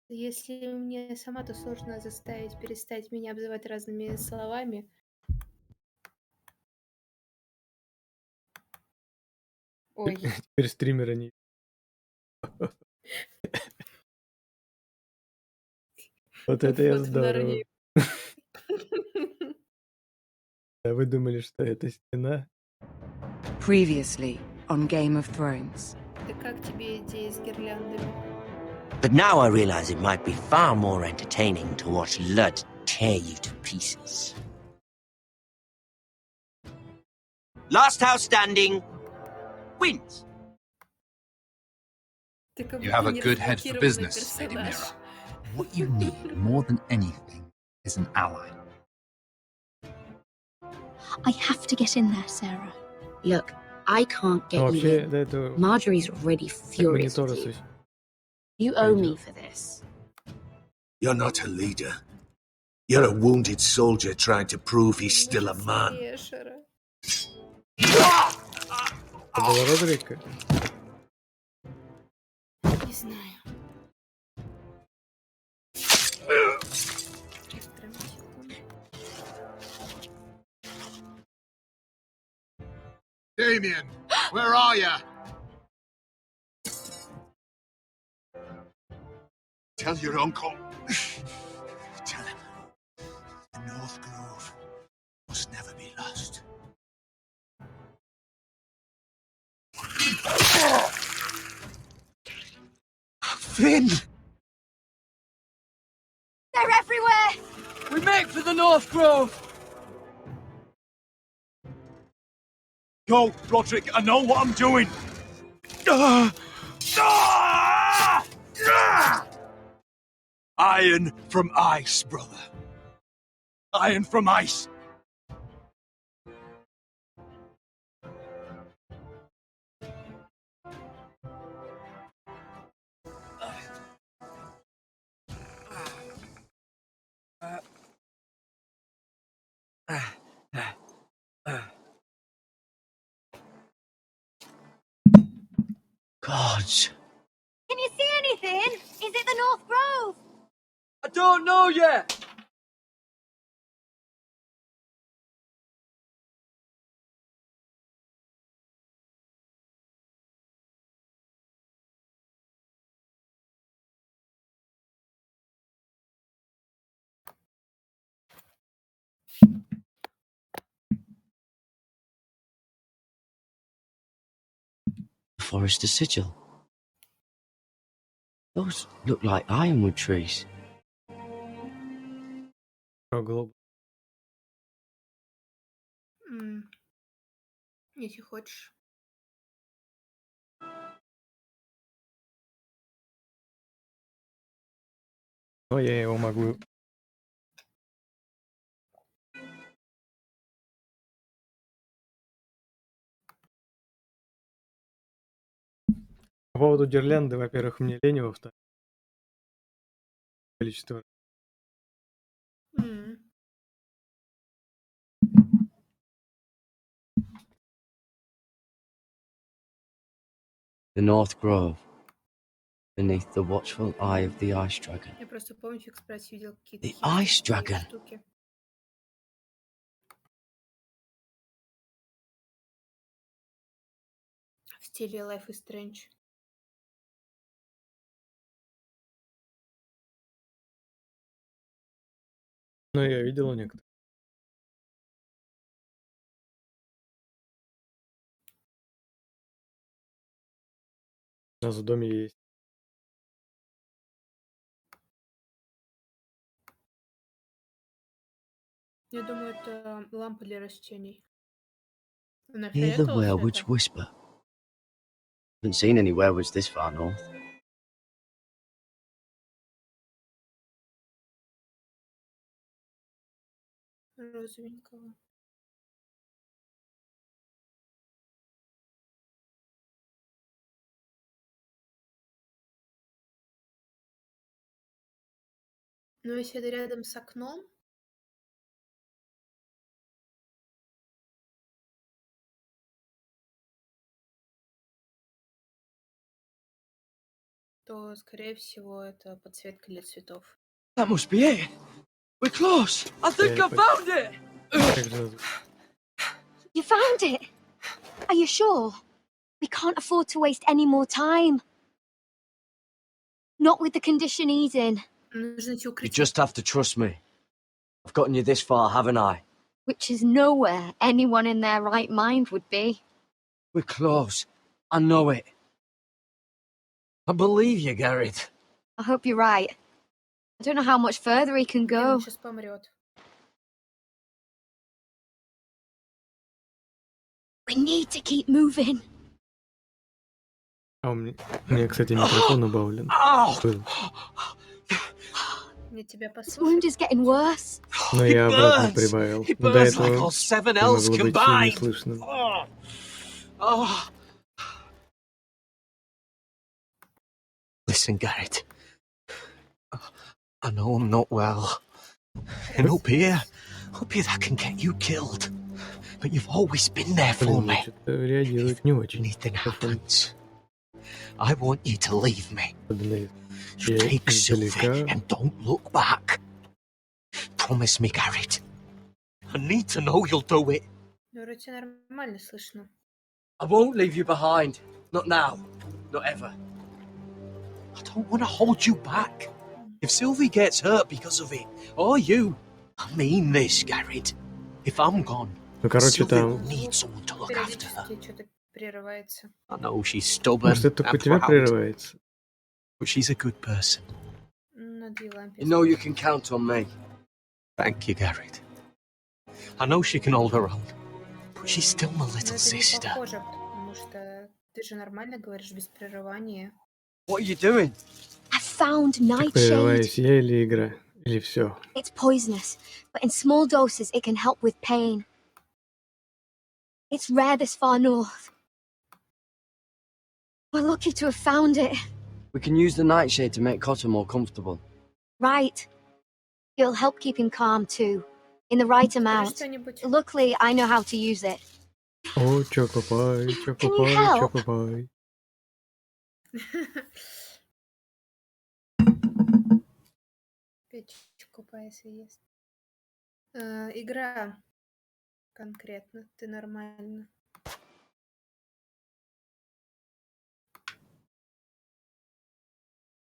Если мне сама, то сложно заставить перестать меня обзывать разными словами. Ой, Теперь стримера не... Вот это я вот в здорово. Нарнии. А вы думали, что это стена? Previously on Game of Thrones. Да как тебе идея с гирляндами? But now I realize it might be far more entertaining to watch Lud tear you to pieces. Last house standing wins. Ты как You будто have a good head for неразблокированный business, Lady персонаж. Mira. What you need more than anything is an ally. I have to get in there, Sarah. Look, I can't Ну, get you вообще, in. до этого Marjorie's already furious with мониторы you. You owe me пойдет. for this. You're not a leader. You're a wounded soldier trying to prove he's still a man. Эшера. Это была Родрика? Не знаю. Сейчас, прям секунду. Damien, where are you? Tell your uncle. Tell him. The North Grove must never be lost. Finn! They're everywhere! We make for the North Grove! Go, Roderick, I know what I'm doing! Iron from ice, brother. Iron from ice. Gods. Can you see anything? Is it the North Grove? I don't know yet! Forester sigil. Those look like ironwood trees. Глоб. Если хочешь. Но я его могу... По поводу гирлянды, во-первых, мне лень, во-вторых, количество... The North Grove. Beneath the watchful eye of the Ice Dragon. Я просто помню, в экспрессе видел какие-то The Ice Dragon. штуки. В стиле Life is Strange. Ну, я видел некоторые. У нас в доме есть. Я думаю, это лампа для растений. Она Hear the фиолетового werewolves цвета? whisper. Haven't seen any werewolves this far north. Розовенького. Но если это рядом с окном, то, скорее всего, это подсветка для цветов. That must be it. We're close. I think I found it. Как же назвать? You found it? Are you sure? We can't afford to waste any more time. Not with the condition he's in. Нужно найти You укрытие. just have to trust me. I've gotten you this far, haven't I? Which is nowhere anyone in their right mind would be. We're close. I know it. I believe you, Garrett. I hope you're right. I don't know how much further he can Блин, он go. сейчас помрет. We need to keep moving. А у меня, кстати, микрофон убавлен. Был. Мне тебя This wound послушать? is getting worse. Но я обратно прибавил. It Но до burns like этого all 7 это L's могло быть все combined. неслышно. Oh. Listen, Garrett. I know I'm not well. And up here that can get you killed. But you've always been there for Блин, me. что-то реагирует не очень. Anything happens, I want you to leave me. Особенно You take Sylvie издалека. and don't look back. Promise me, Garrett. I need to know you'll do it. Ну, вроде тебя нормально слышно. I won't leave you behind. Not now. Not ever. I don't want to hold you back. If Sylvie gets hurt because of it, or you, I mean this, Garrett. If I'm gone, Ну, короче, Sylvie will там... need someone to look after her. Периодически что-то прерывается. I know she's stubborn Может, это только у and тебя proud, прерывается? but she's a good person. На две лампе. You know you can count on me. Thank you, Garrett. I know she can hold her own, but she's still my Но little это не sister. похоже, потому что ты же нормально говоришь без прерывания. What are you doing? I found Так nightshade. прерываюсь я или игра? Или все? It's poisonous, but in small doses it can help with pain. It's rare this far north. We're lucky to have found it. We can use the nightshade to make Cotter more comfortable. Right. It'll help keep him calm too, in the right Скажи amount. что-нибудь. Luckily, I know how to use it. О, чокопай, Can you чокопай, help? чокопай. Печку паяса ест. Игра. Конкретно. Ты нормально.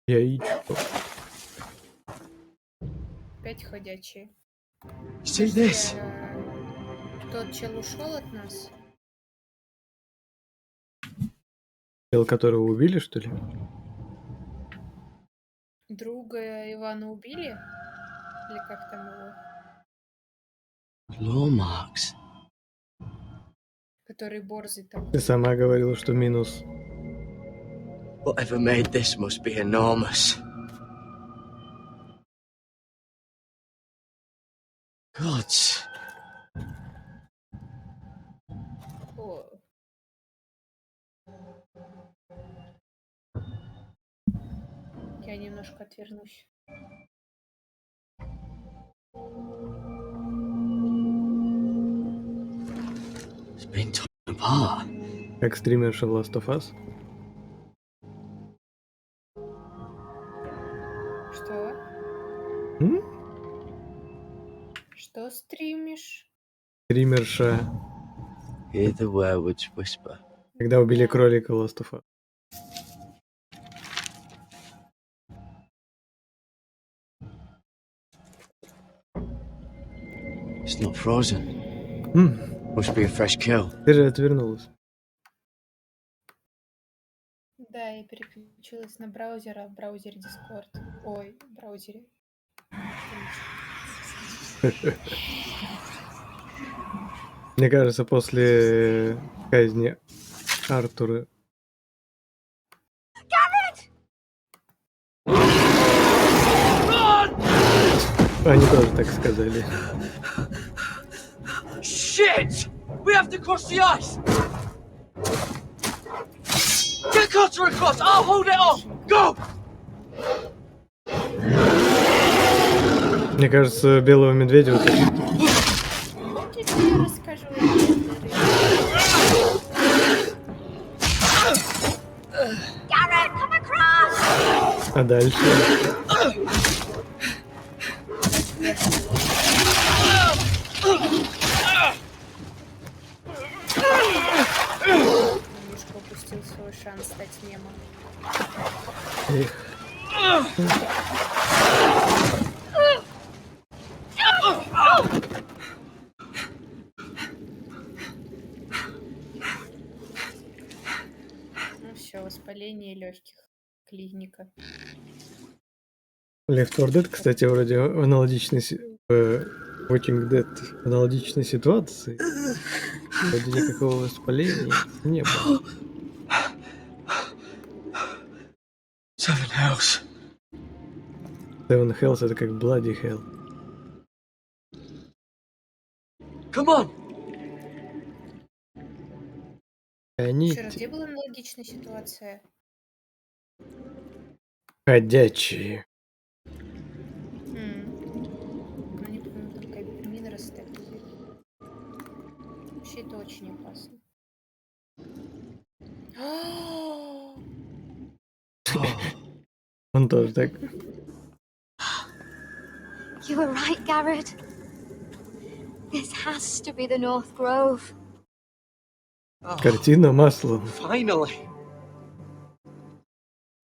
Яичко. Опять ходячие. See this? Тот чел ушел от нас. Чел, которого убили, что ли? Друга Ивана убили? Или как там его? Claw marks. Который борзый такой. Ты сама говорила, что минус. Whatever made this must be enormous. Gods. О. Я немножко отвернусь. It's been torn apart. Как стримерша в Last of Us. Что? М? Что стримишь? Стримерша, Hear the werewolves whisper. когда убили кролика в Last of Us. It's not frozen. М, Must be a fresh kill. Ты же отвернулась. Да, я переключилась на браузер, а в браузере Discord. Ой, в браузере. Мне кажется, после казни Артура... Они тоже так сказали. Shit! We have to cross the ice! Get Cotter across! I'll hold it off! Go! Мне кажется, белого медведя вот Помните, я расскажу Garrett, come across! А дальше? Мишка упустил свой шанс стать мемом. Эх. Ну все, воспаление легких. Клиника. Left 4 Dead, кстати, вроде в аналогичной Walking Dead в аналогичной ситуации. Вроде никакого воспаления не было. Seven Hells. Seven Hells это как Bloody Hell. Come on! И они Еще раз, где была аналогичная ситуация? ходячие. Ну, не помню, там какая-то мина растекли. Вообще это очень опасно. Он тоже так. You were right, Garrett. This has to be the North Grove. Oh, Картина маслом. finally!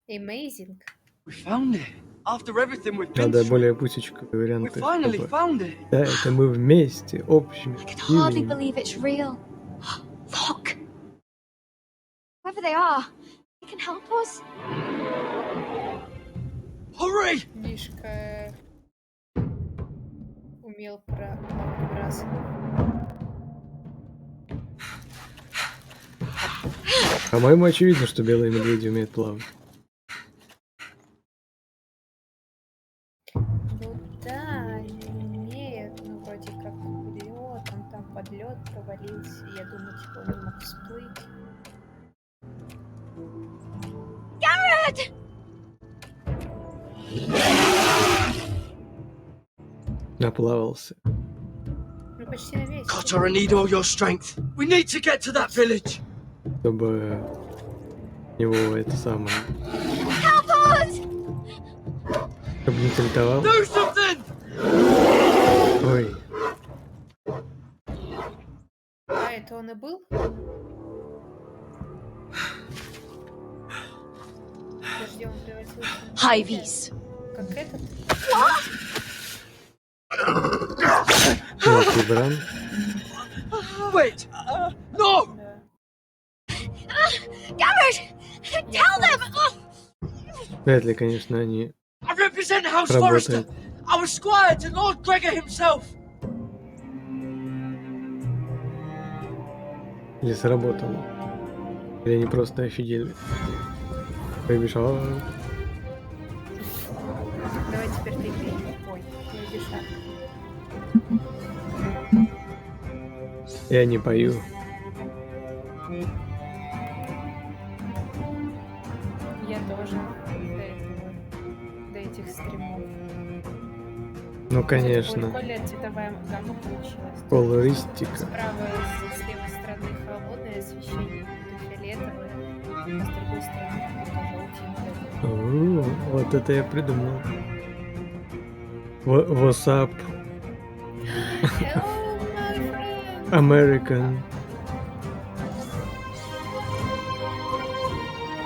Amazing. We found it. After everything we've been Надо through. более пусечку We варианты. finally чтобы- found it. Да, это мы вместе, общими I can hardly усилиями. believe it's real. Look! Whoever they are, they can help us. Hurry! Мишка умел пробраться. По-моему, очевидно, что белые медведи умеют плавать. Ну да, они умеют, ну вроде как лед, он там под лед провалился. Я думаю, типа он не мог всплыть. Garrett! Наплавался. Ну почти на месте. Cotter, I need all your strength. We need to get to that village. Чтобы его это самое... Help us! Чтобы не тильтовал. Do something! Ой, А, это он и был? Подожди, он превратился в Hives. как этот? мелкий бран. Wait! No! Да. Garrett! Tell them! Вряд ли, конечно, они I represent House работают. Forrester. I was squire to Lord Gregor himself. Или сработало. Или они просто офигели. Побежал. Давай теперь ты пей. Ой, не бежать. Я не пою. Я тоже до этих стримов. Ну, конечно. Прикольная цветовая гамма получилась. Колористика. Справа, с левой стороны холодное освещение, это фиолетовое, а с другой стороны это желтенькое. Вот это я придумал. What's up, Hello, my friend! American?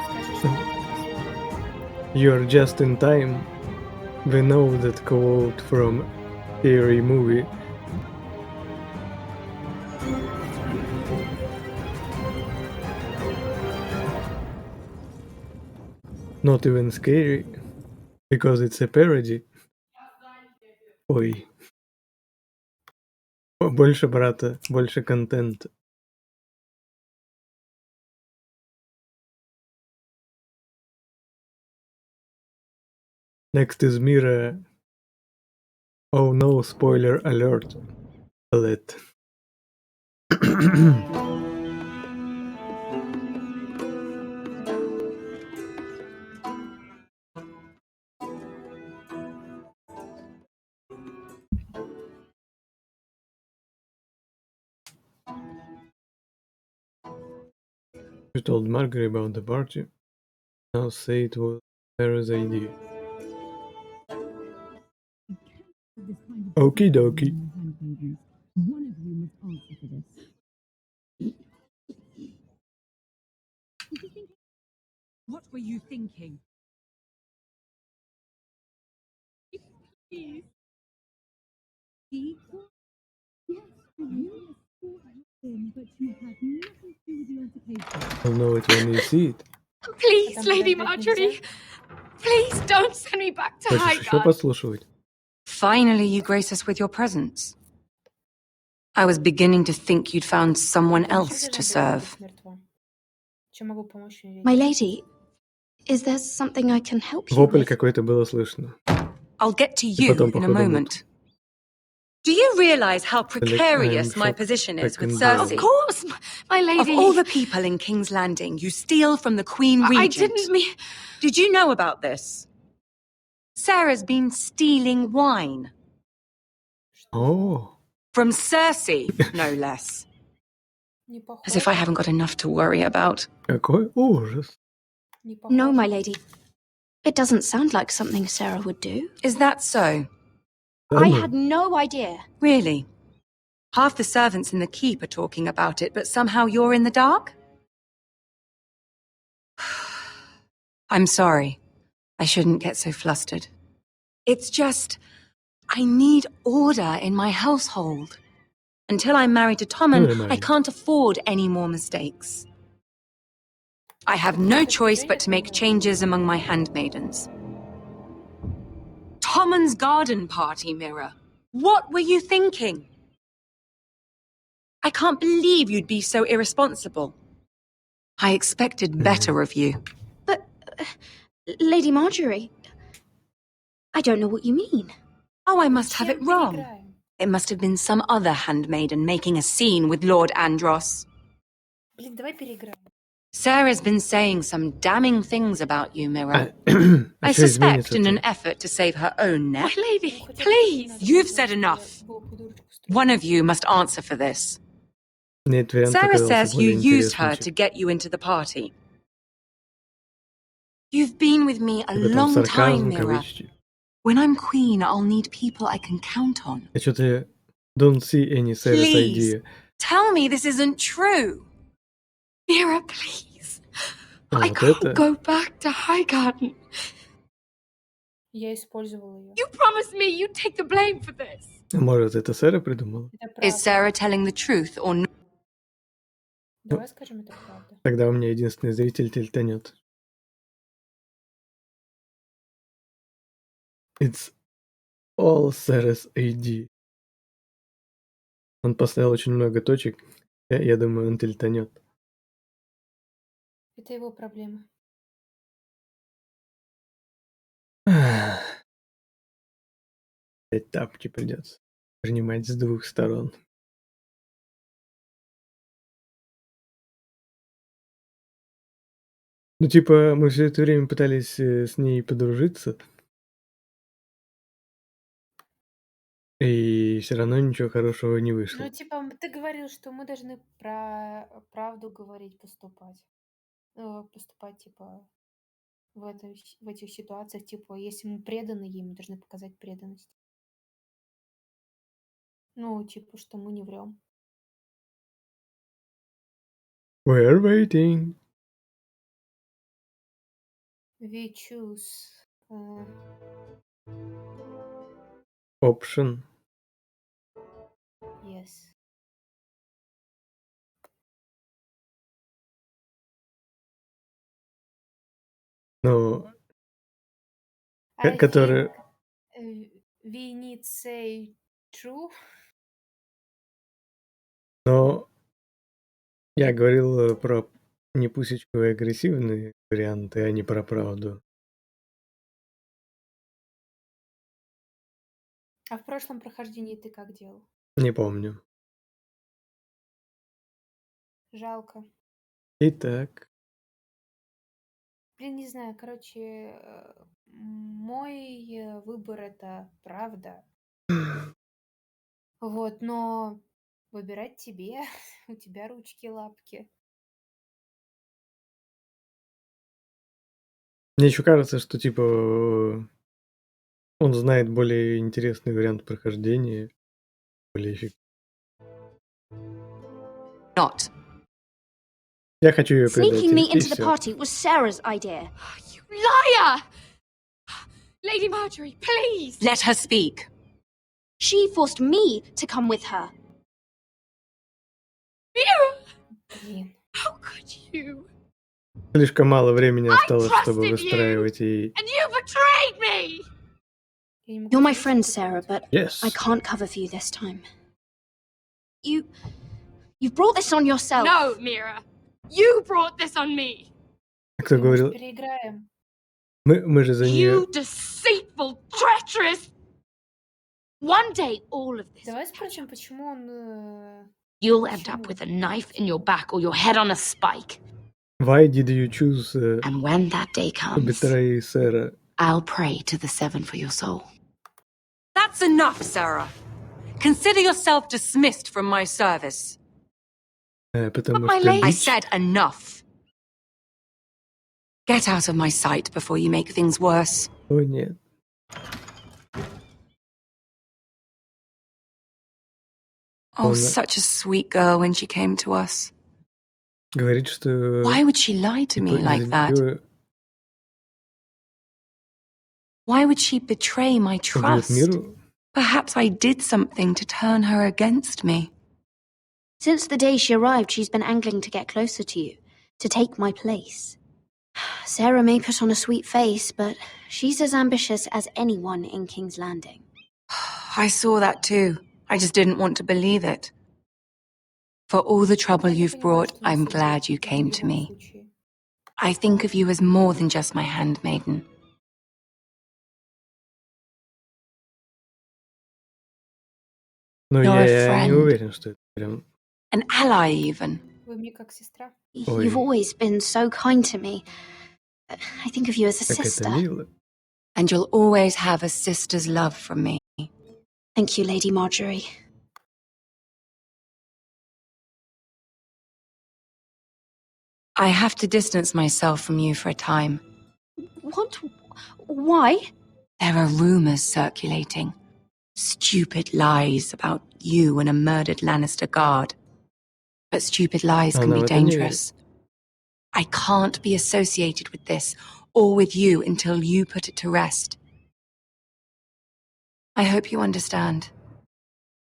Скажи, что это You're just in time. We know that quote from Eerie movie. Not even scary, because it's a parody. Ой. Больше брата, больше контента. Next is Mira. Oh no, spoiler alert. Alert. You told Margaret about the party. Now say it was Sarah's idea. Okie dokie. What were you thinking? Please. Riko? Yes, you him, but you had nothing to do with the altercation. I'll know it when you see it. Please, там Lady подождать Marjorie, нельзя? please don't send me back to Хочешь еще Highgarden. подслушивать? Finally, you grace us with your presence. I was beginning to think you'd found someone Зачем else to должна была serve. быть мертва? Чем могу помочь ей? My lady, is there something I can help you Вопль with? какой-то было слышно. I'll get to И you потом, in a походу, moment. Do you realize how I'm precarious my shocked position I is with can do Of it. Cersei? course, my Of lady. all the people in King's Landing, you steal from the Queen I Regent. didn't mean... Did you know about this? Sarah's been stealing wine. О, From Cersei, no less. Не As if I похоже. haven't got enough to worry about. какой ужас. Не No, похоже. my lady. It doesn't sound like something Sarah would do. Is that so? Да I ну. had no idea. Really? Half the servants in the keep are talking about it, but somehow you're in the dark? I'm sorry. I shouldn't get so flustered. It's just, I need order in my household. Until I'm married to Tommen, I Нормально. can't afford any more mistakes. I have no choice but to make changes among my handmaidens. Tommen's garden party, Mira. What were you thinking? I can't believe you'd be so irresponsible. I expected better of you. But, Lady Marjorie, I don't know what you mean. Oh, I must have Чем it wrong. переиграем? It must have been some other handmaiden making a scene with Lord Andros. Блин, давай переиграем. Sarah's been saying some damning things about you, Mira. А I что suspect изменится-то? in an effort to save her own My neck. lady, Ну, хотя бы please. надо You've признать, said что enough. я глупую дурочку строила. One of you must answer for this. Мне этот вариант Sarah показался says you более used интересным, her to чем... get you into the party. You've been with me a Типа там long time, сарказм, Mira. кавычки. When I'm queen, I'll need people I can count on. Я что-то don't see any Sarah's Please, idea. tell me this isn't true. Mira, please. А I вот can't это... go back to Highgarden. Я использовала ее. You promised me you'd take the blame for this. А может, это Сара придумала? Это Is правда. Sarah telling the truth or not? Давай скажем, это правда. Тогда у меня единственный зритель тельтанет. It's all Sarah's idea. Он поставил очень много точек. Я думаю, он тельтанет. Это его проблема. Опять тапки придется принимать с двух сторон. Ну, типа, мы все это время пытались с ней подружиться. И все равно ничего хорошего не Ну, вышло. типа, ты говорил, что мы должны про правду говорить, поступать. Поступать, типа, в этих ситуациях, типа, если мы преданы ей, мы должны показать преданность. Ну, типа, что мы не врем. We're waiting. We choose. Option. Yes. Ну, I который... think we need say true. Но я говорил про непусечковые агрессивные варианты, а не про правду. А в прошлом прохождении ты как делал? Не помню. Жалко. Итак, Блин, не знаю, короче, мой выбор это правда. Вот, но выбирать тебе, у тебя ручки-лапки. Мне еще кажется, что типа он знает более интересный вариант прохождения, более эффективный. Not. Я хочу ее предать, Sneaking me и into the все. party was Sarah's idea. You liar! Lady Marjorie, please! Let her speak. She forced me to come with her. Mira! Блин. How could you? Слишком мало времени осталось, чтобы trusted you. выстраивать и... And you betrayed me! Я не могу You're my сказать, friend, что Sarah, это. but I Yes. can't cover for you this time. You've brought this on yourself. No, Mira. You brought this on me. Кто Может, говорил? переиграем? Мы же за нее... You deceitful, treacherous. One day, all of this. Давай спросим, почему он... You'll end up with a knife in your back or your head on a spike. Why did you choose And when that day to comes, betray Sarah? I'll pray to the Seven for your soul. That's enough, Sarah. Consider yourself dismissed from my service. Потому my что lady- I бич... said enough. Get out of my sight before you make things worse. О, нет. Oh, Well, such a sweet girl when she came to us. Говорит, что... Why would she lie to me типа, like из-за that? неё Why would she betray my убьют trust? миру? Perhaps I did something to turn her against me. Since the day she arrived, she's been angling to get closer to you, to take my place. Sarah may put on a sweet face, but she's as ambitious as anyone in King's Landing. I saw that too. I just didn't want to believe it. For all the trouble Я не you've понимаю, brought, что нас I'm убьют glad you в came to любом me. случае. I think of you as more than just my handmaiden. Но You're a я не friend. уверен, что это прям... An ally, even. Вы мне как сестра? Ой. You've always been so kind to me. I think of you as a Как это sister. мило. And you'll always have a sister's love from me. Thank you, Lady Marjorie. I have to distance myself from you for a time. What? Why? There are rumors circulating. Stupid lies about you and a murdered Lannister guard. But stupid lies can Она be в это не верит. dangerous. I can't be associated with this or with you until you put it to rest. I hope you understand.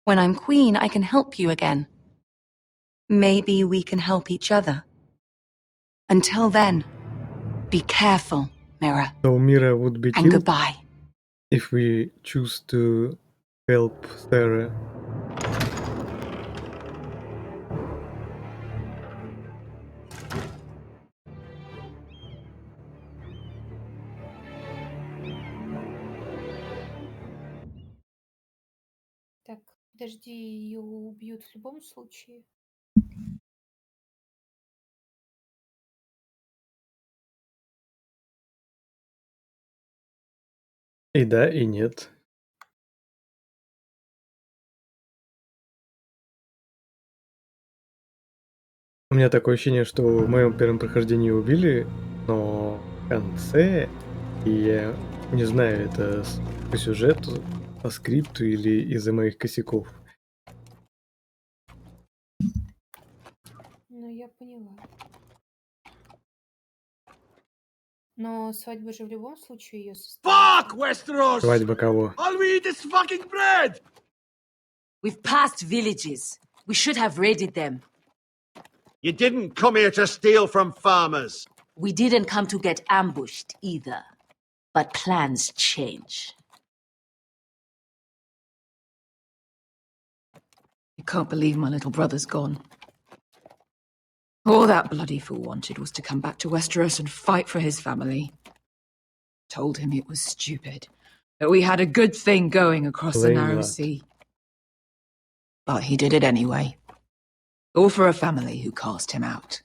When I'm queen, I can help you again. Maybe we can help each other. Until then, be careful, Mira, So Mira would be and killed goodbye. if we choose to help Sarah. Так, подожди, ее убьют в любом случае. И да, и нет. У меня такое ощущение, что в моем первом прохождении убили, но в конце, и я не знаю, это по сюжету, по скрипту или из-за моих косяков. Ну, я поняла. Но свадьба же в любом случае ее Fuck, Westeros! Свадьба кого? All we eat is fucking bread! We've passed villages. We should have raided them. You didn't come here to steal from farmers. We didn't come to get ambushed either. But plans change. I can't believe my little brother's gone. All that bloody fool wanted was to come back to Westeros and fight for his family. Told him it was stupid, that we had a good thing going across the Plain narrow luck. sea. But he did it anyway. All for a family who cast him out.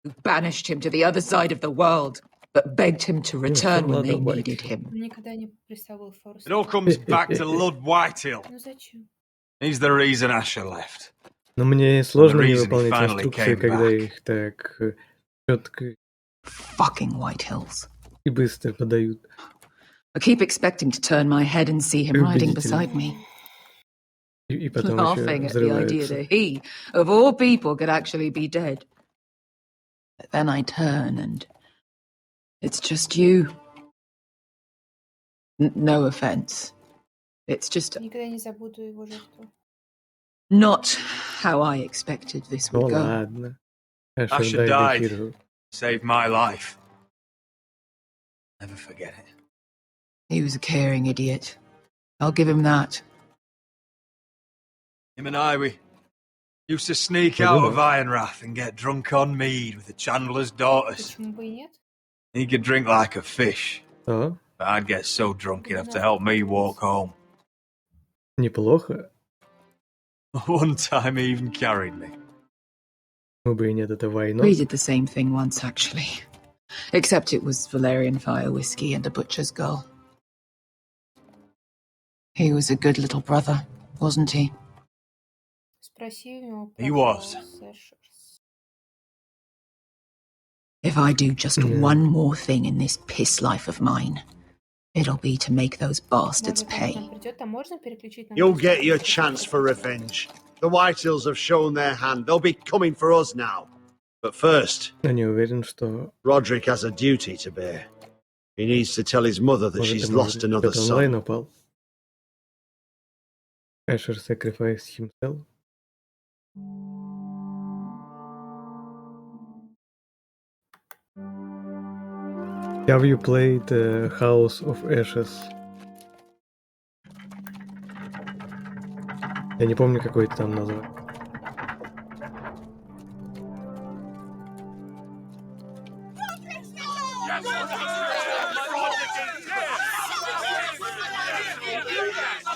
Who banished him to the other side of the world, but begged him to return when they needed him. Никогда не представил Форст. It all comes back to Lord Whitehill. Ну зачем? He's the reason Asher left. Но мне сложно не reason he выполнять finally инструкции, came когда back. их так четко Fucking White Hills. И быстро подают. I keep expecting to turn my head and see him riding beside me. И потом Laughing еще at the idea взрываются. that he, of all people, could actually be dead. But then I turn and it's just you. No offense. It's just Никогда не забуду его жертву. not how I expected this Ну would go. ладно. Asher Asher died a died. hero. Saved my life. Never forget it. He was a caring idiot. I'll give him that. Him and I, we used to sneak I out don't of know. Ironrath and get drunk on mead with the Chandler's daughters. Почему бы и нет? He could drink like a fish, А, but I'd get so drunk enough to help me walk home. неплохо. One time he even carried me. Мы бы и нет, это война. We did the same thing once, actually. Except it was Valerian fire whiskey and a butcher's girl. He was a good little brother, wasn't he? Спроси у него He про was. Эшерс. If I do just Yeah. one more thing in this piss life of mine, it'll be to make those bastards Может, он pay. к нам придет, а можно переключить на You'll английский get your язык? chance for revenge. The Whitehills have shown their hand. They'll be coming for us now. But first, Я не уверен, что Roderick has a duty to bear. He needs to tell his mother that может she's ему lost another кто-то онлайн son. упал. Asher sacrificed himself. Have you played House of Ashes? Я не помню, какой это там название.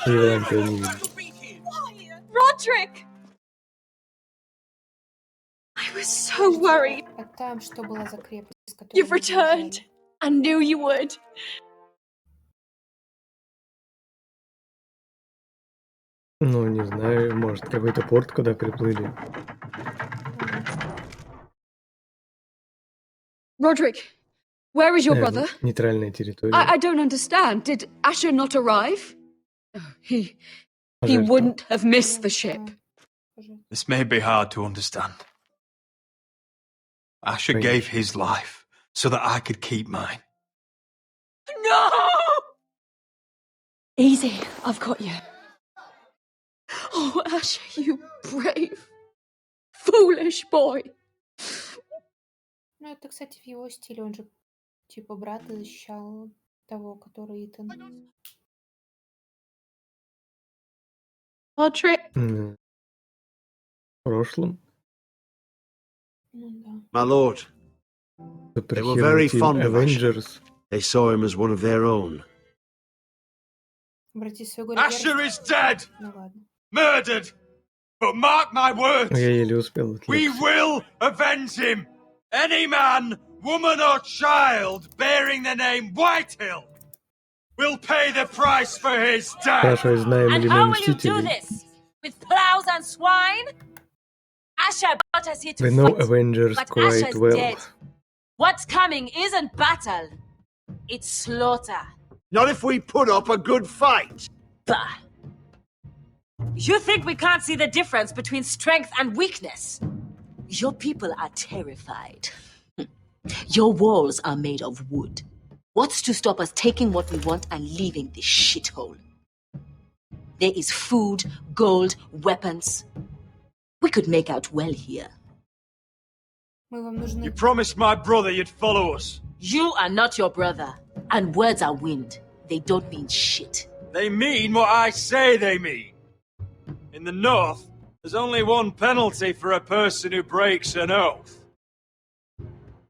Иванка, я не видел. Roderick! I was so worried. А там что была за крепость, с которой You've мы returned. бежали? I knew you would. Ну, не знаю, может, какой-то порт, куда приплыли. Roderick, where is your brother? Нейтральная территория. I don't understand. Did Asher not arrive? Oh, he Жаль, wouldn't have missed the ship. This may be hard to understand. Asher Right. gave his life so that I could keep mine. No! Easy, I've got you. Oh, Asher, you brave, foolish boy. Ну, это, кстати, в его стиле. Он же типа брата защищал того, который Итан. Roderick. В прошлом. Ну да. My lord, they were very fond of Asher. Avengers. They saw him as one of their own. Обрати свое горе Asher is dead! Ну ладно. Murdered! But mark my words, Я еле успел we отвлечься. will avenge him! Any man, woman or child bearing the name Whitehill will pay the price for his death! Спрашиваю, знаем And ли how мы will you do Мстителей? this? With plows and swine? Asher brought us here to We know fight, Avengers but quite Asher's well. dead. What's coming isn't battle, it's slaughter. Not if we put up a good fight. Bah! You think we can't see the difference between strength and weakness? Your people are terrified. Your walls are made of wood. What's to stop us taking what we want and leaving this shithole? There is food, gold, weapons. We could make out well here. Мы вам нужны. You promised my brother you'd follow us. You are not your brother, and words are wind. They don't mean shit. They mean what I say they mean. In the North, there's only one penalty for a person who breaks an oath.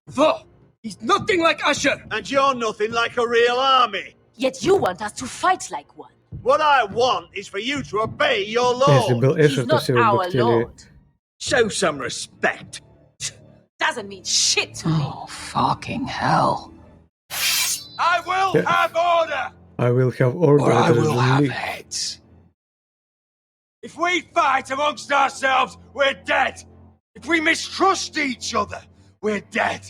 Though, he's nothing like Asher! And you're nothing like a real army. Yet you want us to fight like one. What I want is for you to obey your Если lord. был Эшер, He's то not все бы our хотели... lord. Show some respect. Doesn't mean shit to me. Oh, fucking hell. I will Yeah. have order! I will have order. Or I это will же have Ли. heads. If we fight amongst ourselves, we're dead. If we mistrust each other, we're dead.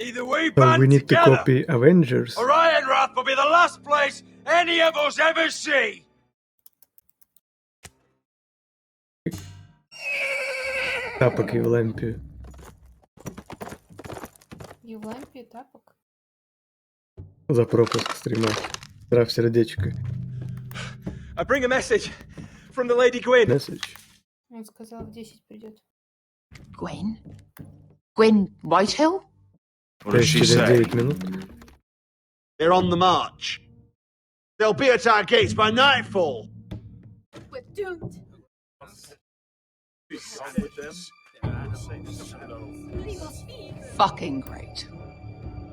Either we So band we need to together, copy Avengers. or Ironwrath will be the last place any of us ever see. Тапок Евлампию. Евлампия тапок? За пропуск стрима. Трав сердечко. I bring a message from the Lady Gwyn. Message. Он сказал, в 10 придет. Gwyn? Gwyn Whitehill? What То does есть she через say? 9 минут. They're on the march. They'll be at our gates by nightfall. We're doomed. Fucking great.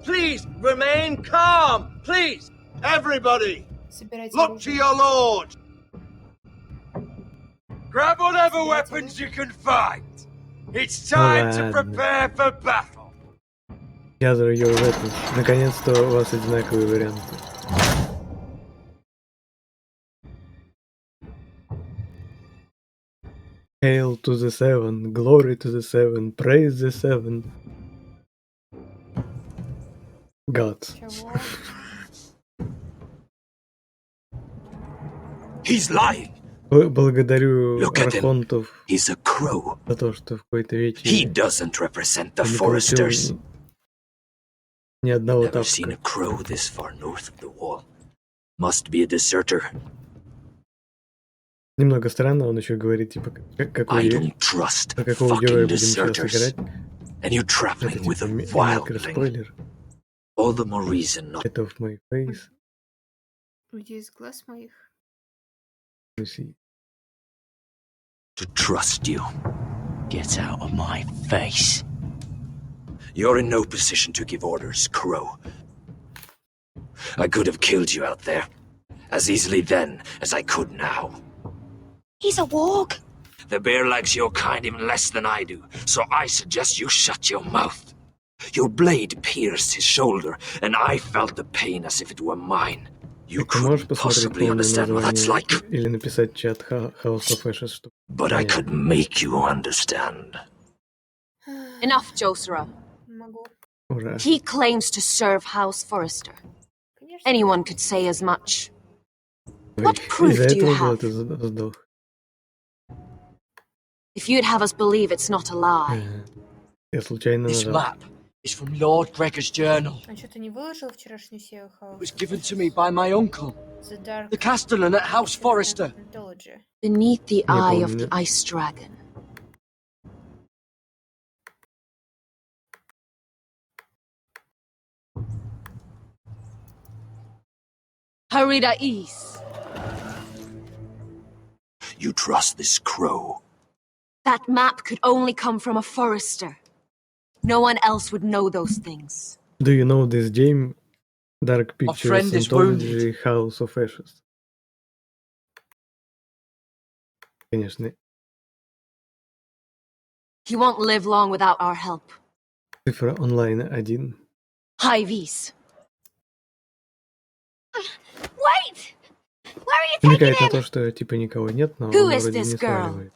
Please remain calm. Please. Everybody, Собирайте look to оружие. your lord. Grab whatever weapons you can find. It's time to ладно. prepare for battle. Gather your weapons. Наконец-то у вас одинаковые варианты. Hail to the Seven, glory to the Seven, praise the Seven. Gods. Чего? He's lying. Благодарю Look at him. архонтов He's a crow. за то, что в какой-то He веке doesn't represent the не получил foresters. ни одного Never seen a тапка. crow this far north of the wall. Must be a deserter. Немного странно, он еще говорит, типа, I какой, don't trust про какого героя fucking будем сейчас deserters. играть. And you're Это traveling with типа a wildling. микроспойлер. All the more reason not Это в my face. Уйди из глаз моих. to trust you. Get out of my face. You're in no position to give orders, Crow. I could have killed you out there, as easily then as I could now. He's a warg. The bear likes your kind even less than I do, so I suggest you shut your mouth. Your blade pierced his shoulder, and I felt the pain as if it were mine. You Ты можешь couldn't посмотреть possibly полное understand what that's like, название или написать в чат House of Ashes, чтобы but I could make you understand. Enough, Josera. Могу. Ура. He claims to serve House Forrester. Конечно. Anyone could say as much. Ой, What proof из-за do you этого был have? ты сдох. If you'd have us believe it's not a lie. Я случайно This нажал. map is from Lord Gregor's journal. А что, ты не выложил вчерашнюю серию It was House? given to me by my uncle, The Dark the Castellan at House Forrester. Anthology. Beneath the Не eye of помню. the Ice Dragon. Harida East. You trust this Crow? That map could only come from a Forrester. No one else would know those things. Do you know this game? Dark My Pictures friend is Anthology House of Ashes. Конечно. He won't live long without our help. Цифра онлайн 1. High V's. Wait! Where are you Намекает taking на то, him? что типа никого нет, но Who он is вроде this не girl? сваливает.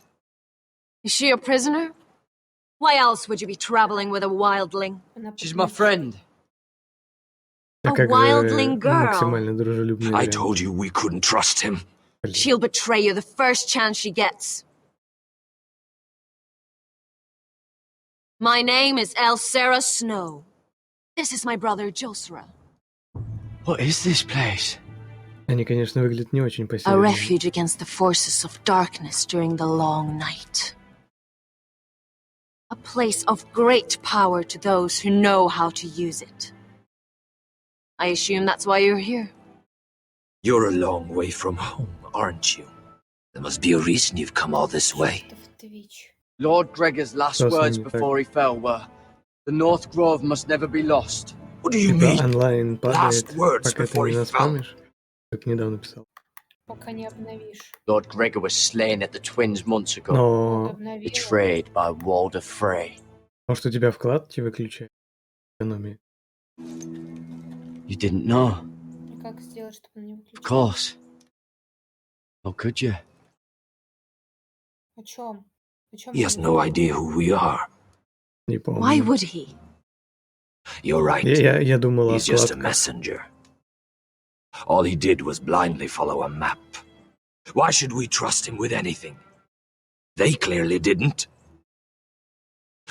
Is she a prisoner? Why else would you be traveling with a wildling? Она She's my поднимется. friend. А A как же wildling girl. максимально дружелюбный I вариант? told you we couldn't trust him. Блин. She'll betray you the first chance she gets. My name is Elsera Snow. This is my brother Josera. What is this place? Они, конечно, выглядят не очень A по-северному. refuge against the forces of darkness during the long night. A place of great power to those who know how to use it. I assume that's why you're here. You're a long way from home, aren't you? There must be a reason you've come all this way. Что в Twitch? Lord Gregor's last Trust words me, before he fell were, "The North Grove must never be lost." What do you Типа mean? онлайн падает, Last words пока ты before не he fell. наспамишь. Как недавно писал. Пока не обновишь. Lord Gregor was slain at the Twins months ago, Но Обновила. betrayed by Walder Frey. может у тебя вкладки выключают? Экономия. You didn't know? А как сделать, чтобы он не Of выключил? course. How could you? О чем? О чем He has no idea who we are. Не помню. Why would he? You're right. Я думал He's just a откладка. messenger. All he did was blindly follow a map. Why should we trust him with anything? They clearly didn't.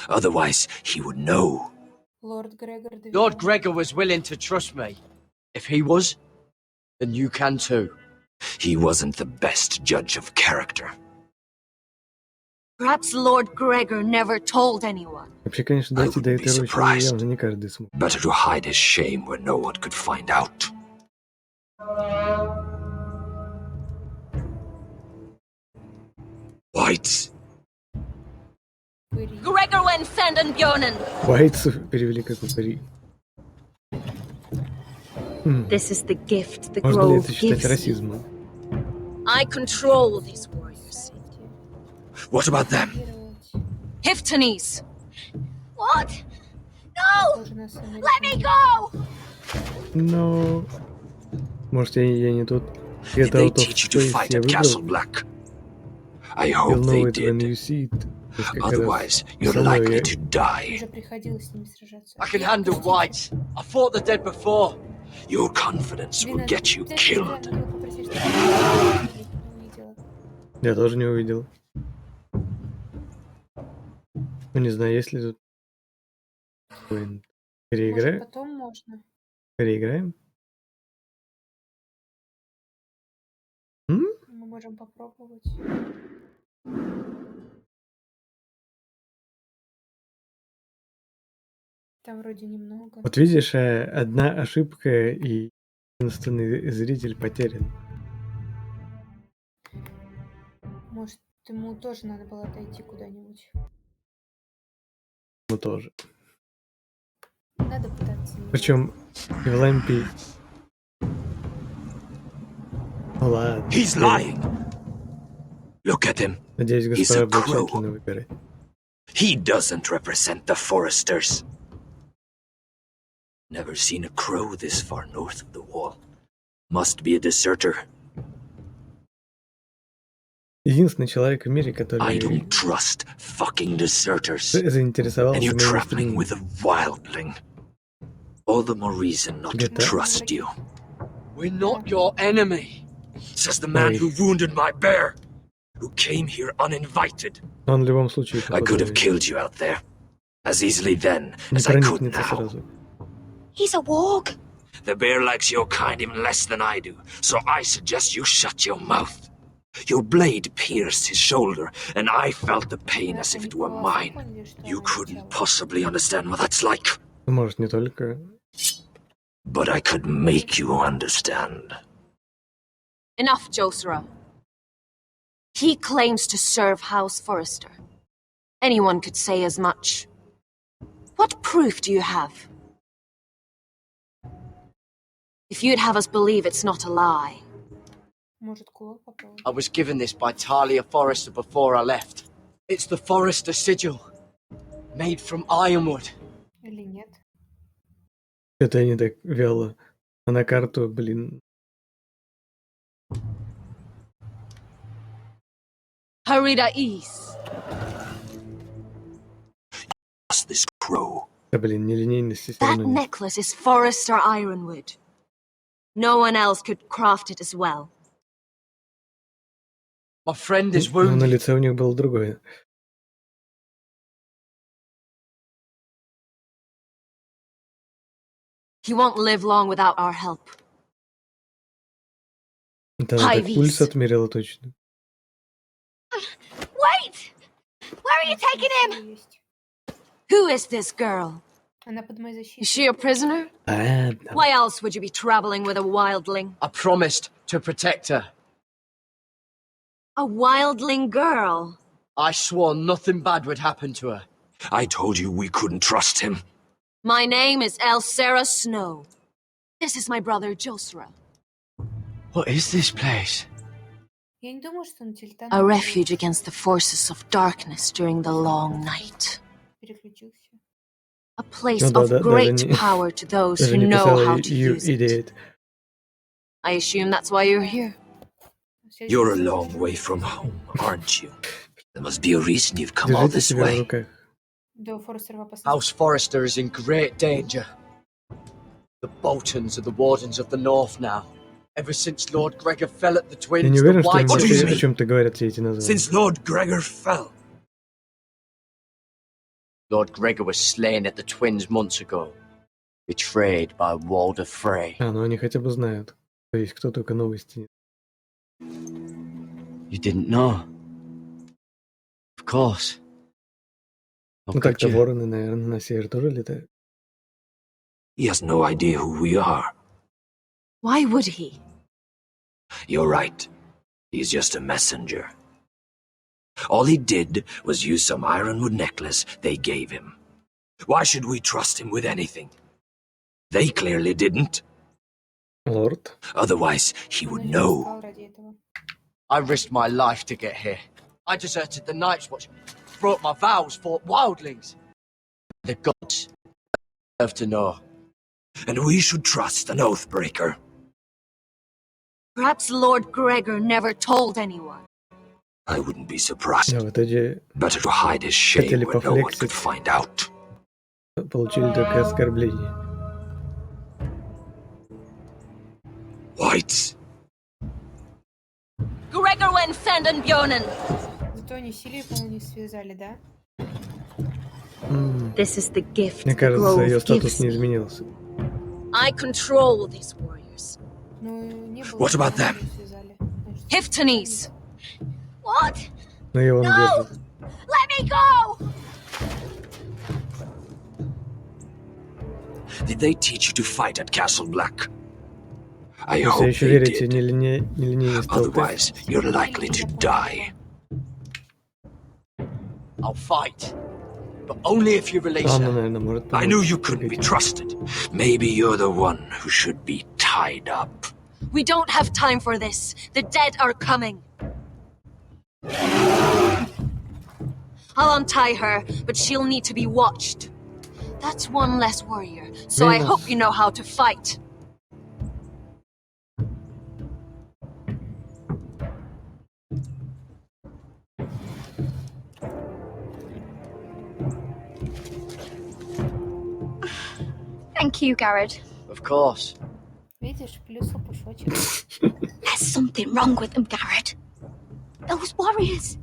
Otherwise, he would know. Лорд Грегор Lord доверял. Gregor was willing to trust me. If he was, then you can too. He wasn't the best judge of character. Perhaps Lord Gregor never told anyone. Вообще, конечно, I дойти до wouldn't be этой рощи surprised. явно не каждый смог. Better to hide his shame where no one could find out. Whites. Gregor went Fenden Björnen. Whites перевели как упыри. This is the gift the Можно ли grove это считать gives me. расизмом? I control these warriors. What about them? Hiftones. What? No! Let me go! Но... Может, я не тот. Did Get they out of teach you to space fight я at Castle выбрал. Black? I You'll hope know they it when did. you see it. То есть как раз Otherwise, you're со мной likely to die. Уже приходилось с ними сражаться. I can handle whites. I fought the dead before. Your confidence will Блин, get you ты killed. странно было попросить, чтобы я не увидела. Я тоже не увидел. Ну, не знаю, есть ли тут... Может, Переиграем? потом можно. Переиграем? М? Мы можем попробовать. Там вроде немного. Вот видишь, одна ошибка и единственный зритель потерян. Может, ему тоже надо было отойти куда-нибудь. Мы тоже. Надо пытаться. Причем и в лампе. Ну ладно. He's lying. Look at him. Надеюсь, He's a госпожа будет crow. тщательно выбирать. He doesn't represent the foresters. Never seen a crow this far north of the wall. Must be a deserter. Единственный человек в мире, который I don't trust fucking deserters. заинтересовался And you're моим traveling настроением. with a wildling. All the more reason not to Где-то. trust you. We're not your enemy. Says the man Ой. who wounded my bear. Who came here uninvited. Но он в любом случае, I could have походу, killed you out there. As easily then не as I could проникнется now. сразу. He's a warg. The bear likes your kind even less than I do, so I suggest you shut your mouth. Your blade pierced his shoulder, and I felt the pain as if it were mine. You couldn't possibly understand what that's like. Может, не только. But I could make you understand. Enough, Josera. He claims to serve House Forrester. Anyone could say as much. What proof do you have? If you'd have us believe it's not a lie. Может, кулак попробовать. I was given this by Talia Forrester before I left. It's the Forrester sigil. Made from ironwood. Или нет? Это они так вяло. А на карту, блин. Harida East. This crow. Да, блин, нелинейности все That равно нет. necklace is Forrester ironwood. No one else could craft it as well. My friend is Но на wounded. лице у них было другое. He won't live long without our help. Это она так Хайвис. пульс отмерила точно. Wait! Where are you taking him? Есть. Who is this girl? Она под моей защитой. Is she a prisoner? А, да. Why else would you be traveling with a wildling? I promised to protect her. A wildling girl? I swore nothing bad would happen to her. I told you we couldn't trust him. My name is Elsera Snow. This is my brother Josra. What is this place? Я не думаю, что на Тильтан A refuge against the forces of darkness during the long night. переключился. A place Ну да, of да, great даже не, power to those даже who не know писала how to you use it. idiot. I assume that's why you're here. You're a long way from home, aren't you? There must be a reason you've come all Держите this себя в way. руках. Да, Форестер в опасности. House Forrester is in great danger. The Boltons are the Wardens of the North now. Ever since Lord Gregor fell at the Я не Twins, the уверен, что они White... вообще о чем-то говорят, все эти названия. Since Lord Gregor fell. Lord Gregor was slain at the Twins months ago, betrayed by Walder Frey. Ну они хотя бы знают, то есть кто только новости. You didn't know? Of course. Ну так-то вороны, наверное, на север тоже летают. He has no idea who we are. Why would he? You're right. He's just a messenger. All he did was use some ironwood necklace they gave him. Why should we trust him with anything? They clearly didn't. Lord? Otherwise, he would know. I risked my life to get here. I deserted the Night's Watch, broke my vows, fought wildlings. The gods deserve to know. And we should trust an oathbreaker. Perhaps Lord Gregor never told anyone. I wouldn't be surprised. Да, в итоге Better to hide his shame хотели where no one could пофлексить, find out. получили только оскорбление. Whites. Gregor went Fanden Bjonen. Зато они силой, по-моему, не связали, да? This is the gift Мне the кажется, ее grove статус gives не me. изменился. I control these warriors. Ну, не было. What about them? Hiftones! What? Но и он держит. Let me go! Did they teach you to fight at Castle Black? I Все hope еще they верите did. нелинейной столпе? Otherwise, you're likely to die. I'll fight. But only if you release Ладно, her. наверное, может I knew you couldn't be trusted. Maybe you're the one who should be tied up. We don't have time for this. The dead are coming. I'll untie her, but she'll need to be watched. That's one less warrior, so I hope you know how to fight. Thank you, Garrett. Of course. Видишь, плюс лопушочек. There's something wrong with them, Garrett. Those warriors.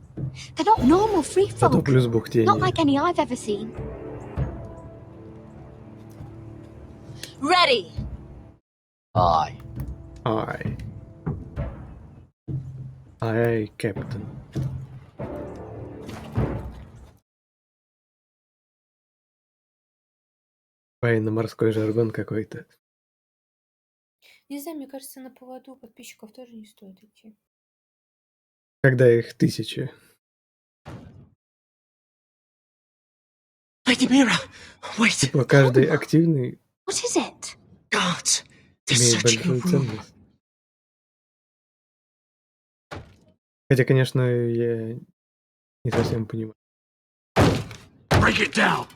They're not normal free Зато folk. плюс Not бухтение. like any I've ever seen. Ready! Aye. Ай. Ай, капитан. Военно-морской жаргон какой-то. Не знаю, мне кажется, на поводу подписчиков тоже не стоит идти. Когда их 1000. Lady Mira, wait. Типа каждый активный What is it? Guards. They're имеет searching a большую room. ценность. Хотя, конечно, я не совсем понимаю. Break it down.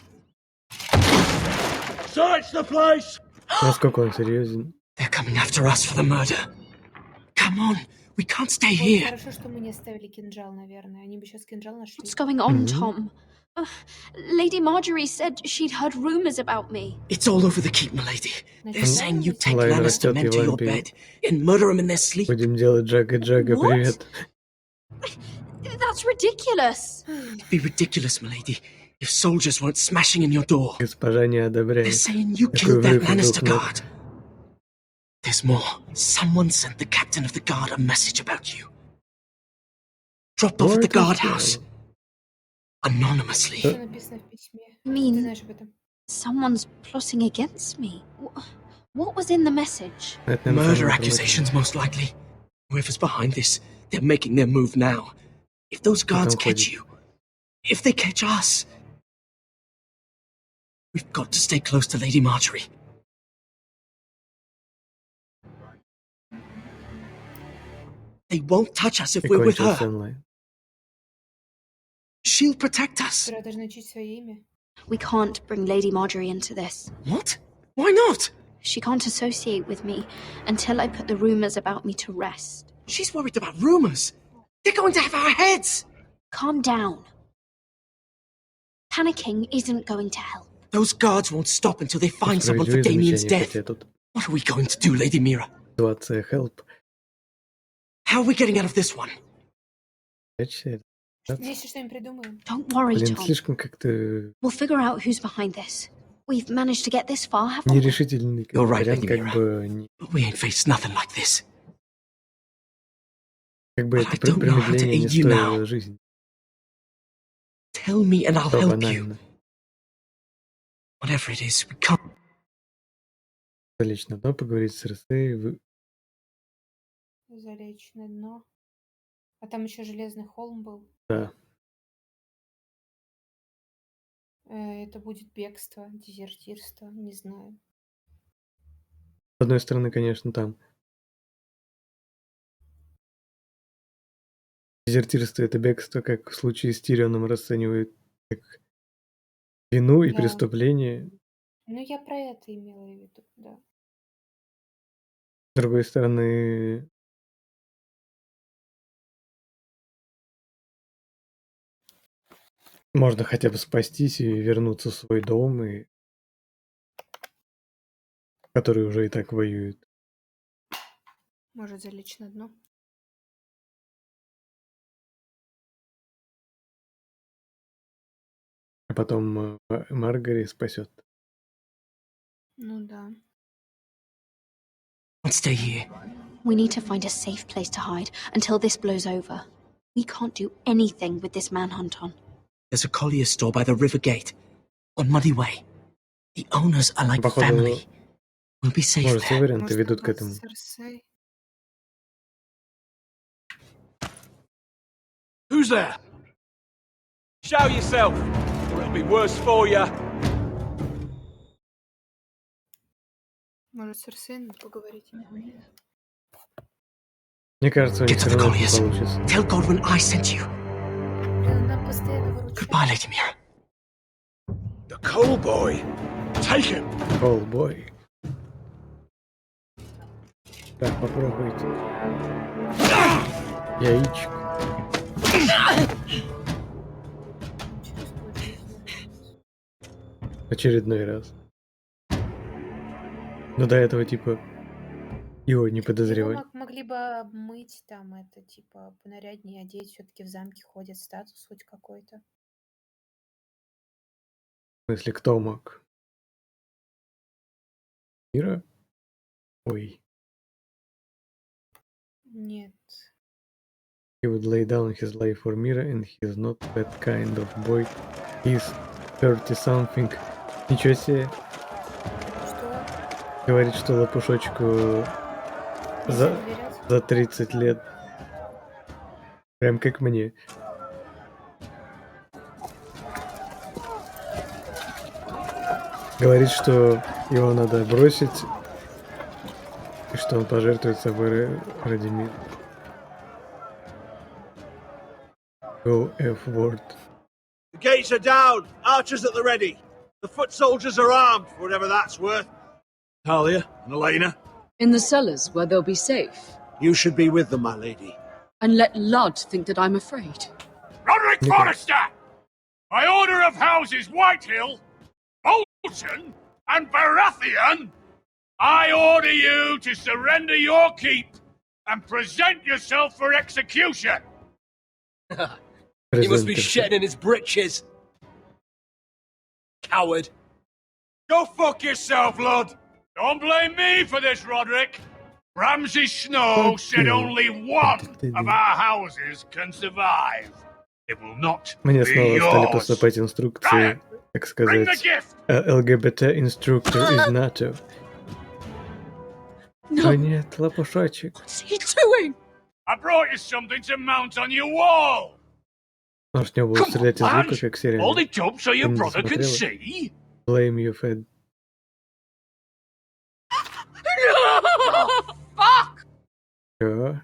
Search the place. Насколько он серьезен. They're coming after us for the murder. Come on, we can't stay Вот here. хорошо, что мы не оставили кинжал, наверное. Они бы сейчас кинжал нашли. What's going on, Tom? Lady Marjorie said she'd heard rumors about me. It's all over the keep, milady. They're saying you take Лайн Lannister растет, men to его your империя. bed and murder them in their sleep. Будем делать Джага-Джага, What? привет. That's ridiculous. It'd be ridiculous, milady, if soldiers weren't smashing in your door. Госпожа не They're одобряет. saying you Такой killed that врыв Lannister вдруг guard. There's more. Someone sent the captain of the guard a message about you. Dropped off at the guardhouse. Anonymously. Что написано в письме? I mean, Ты знаешь об этом? someone's plotting against me. What was in the message? Это, наверное, Murder самая accusations, most likely. Whoever's behind this, they're making their move now. If those guards Потом catch ходит. you, if they catch us, we've got to stay close to Lady Marjorie. They won't touch us if И we're with кончился her. онлайн. She'll protect us. Сперва должны учить свое имя. We can't bring Lady Marjorie into this. What? Why not? She can't associate with me until I put the rumors about me to rest. She's worried about rumors. They're going to have our heads. Calm down. Panicking isn't going to help. Those guards won't stop until they find someone for Damien's death. What are we going to do, Lady Mira? Ситуация help. How are we getting out of this one? Если что-нибудь придумаем. Don't worry, Блин, Tom. слишком как-то We'll figure out who's behind this. We've managed to get this far, haven't we? нерешительный You're right, вариант, Lady как Mira. бы не- But we ain't faced nothing like this. как бы это I don't know how to промедление не aid you now. стоило жизни. Tell me and I'll То help you. банально. Whatever it is, we can't. Залечь на дно, поговорить с Серсей. Залечь на дно. А там еще железный холм был. Да. Это будет бегство, дезертирство, не знаю. С одной стороны, конечно, там дезертирство — это бегство, как в случае с Тирионом расценивают как вину и Да. преступление. Ну, я про это имела в виду, да. С другой стороны, можно хотя бы спастись и вернуться в свой дом, и который уже и так воюет. Может залечь на дно. А потом Маргари спасет. Ну да. Let's stay here. We need to find a safe place to hide until this blows over. We can't do anything with this manhunt on. There's a collier store by the river gate. On Muddy Way. The owners are like Походу, family. We'll be safe может, все there. варианты Может, ведут к там этому. с Серсей? Who's there? Show yourself, or it'll be worse for you. Может, с Серсей надо поговорить? Мне кажется, у них Get to все the равно не colliers. получится. Tell Godwin I sent you. Блин, она постоянно выручает. Goodbye, Lady Mira. The coal boy. Take him. Колбой. Так, попробуйте. Яичко. Очередной раз. Но до этого, типа, его не Его подозревали. могли бы обмыть там, это, типа, понаряднее одеть. Все-таки в замке ходит статус хоть какой-то. В смысле, кто мог? Мира? Ой. Нет. He would lay down his life for Mira, and he's not that kind of boy. He's 30-something. Ничего себе. Что? Говорит, что лопушочку Нельзя доверять? за 30 лет. Прям как мне. Говорит, что его надо бросить, и что он пожертвует собой ради мира. Go F-word. The gates are down. Archers at the ready. The foot soldiers are armed, for whatever that's worth. Talia and Elena, In the cellars where they'll be safe. you should be with them, my lady. And let Ludd think that I'm afraid. Roderick Nico. Forrester! By order of Houses Whitehill, Bolton, and Baratheon, I order you to surrender your keep and present yourself for execution. He must be Презентер. shitting in his britches. Coward. Go fuck yourself, lad. Don't blame me for this, Roderick. Ramsay Snow Fuck said you. only one of our houses can survive. It will not Мне be снова стали yours. поступать инструкции, так Bring the сказать, gift. ЛГБТ инструктор из НАТО. No, О нет, лопушочек. what's he doing? I brought you something to mount on your wall. Может, у него будут стрелять из лука, lads, как в Hold сериале. it up so your Ты не brother can смотрела? see. Blame you, Fed. No! Fuck! Чё?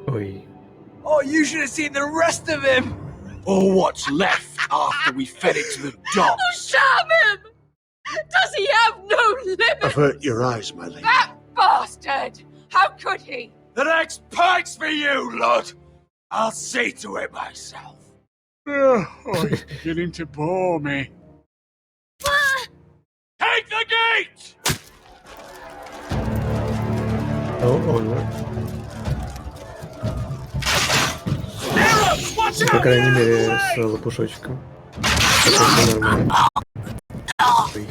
Ой. Oh, you should have seen the rest of him. Or what's left after we fed it to the dogs. Damn him! Does he have no limit? I've hurt your eyes, my lady. That bastard! How could he? The next pike's for you, lad. I'll see to it myself. Oh, it's beginning to bore me. Take the gate! По крайней мере, с лопушочком. Это всё нормально. Ой.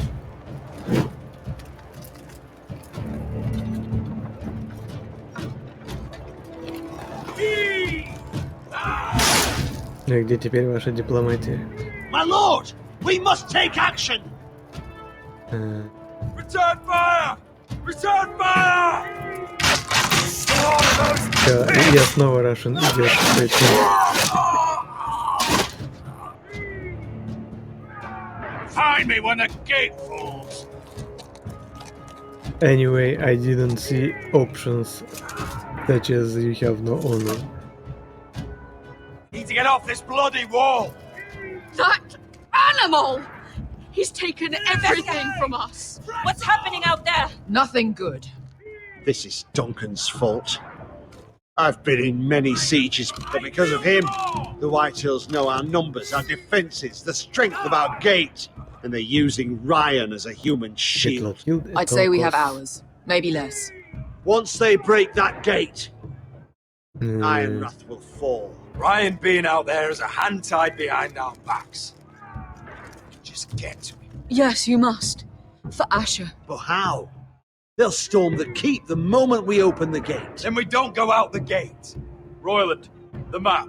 Ну и где теперь ваша дипломатия? My lord, we must take action. Return fire! Return fire! Всё, я снова Russian идёт. Find me when the gate falls. Anyway, I didn't see options such as you have no honor. Need to get off this bloody wall. That animal! He's taken everything from us. What's happening out there? Nothing good. This is Duncan's fault. I've been in many sieges, but because of him, the Whitehills know our numbers, our defences, the strength of our gate, and they're using Ryan as a human shield. I'd say we have hours, maybe less. Once they break that gate, Ironwrath will fall. Ryan being out there is a hand tied behind our backs. Just get to him. Yes, you must. For Asher. But how? They'll storm the keep the moment we open the gate. Then we don't go out the gate. Royland, the map.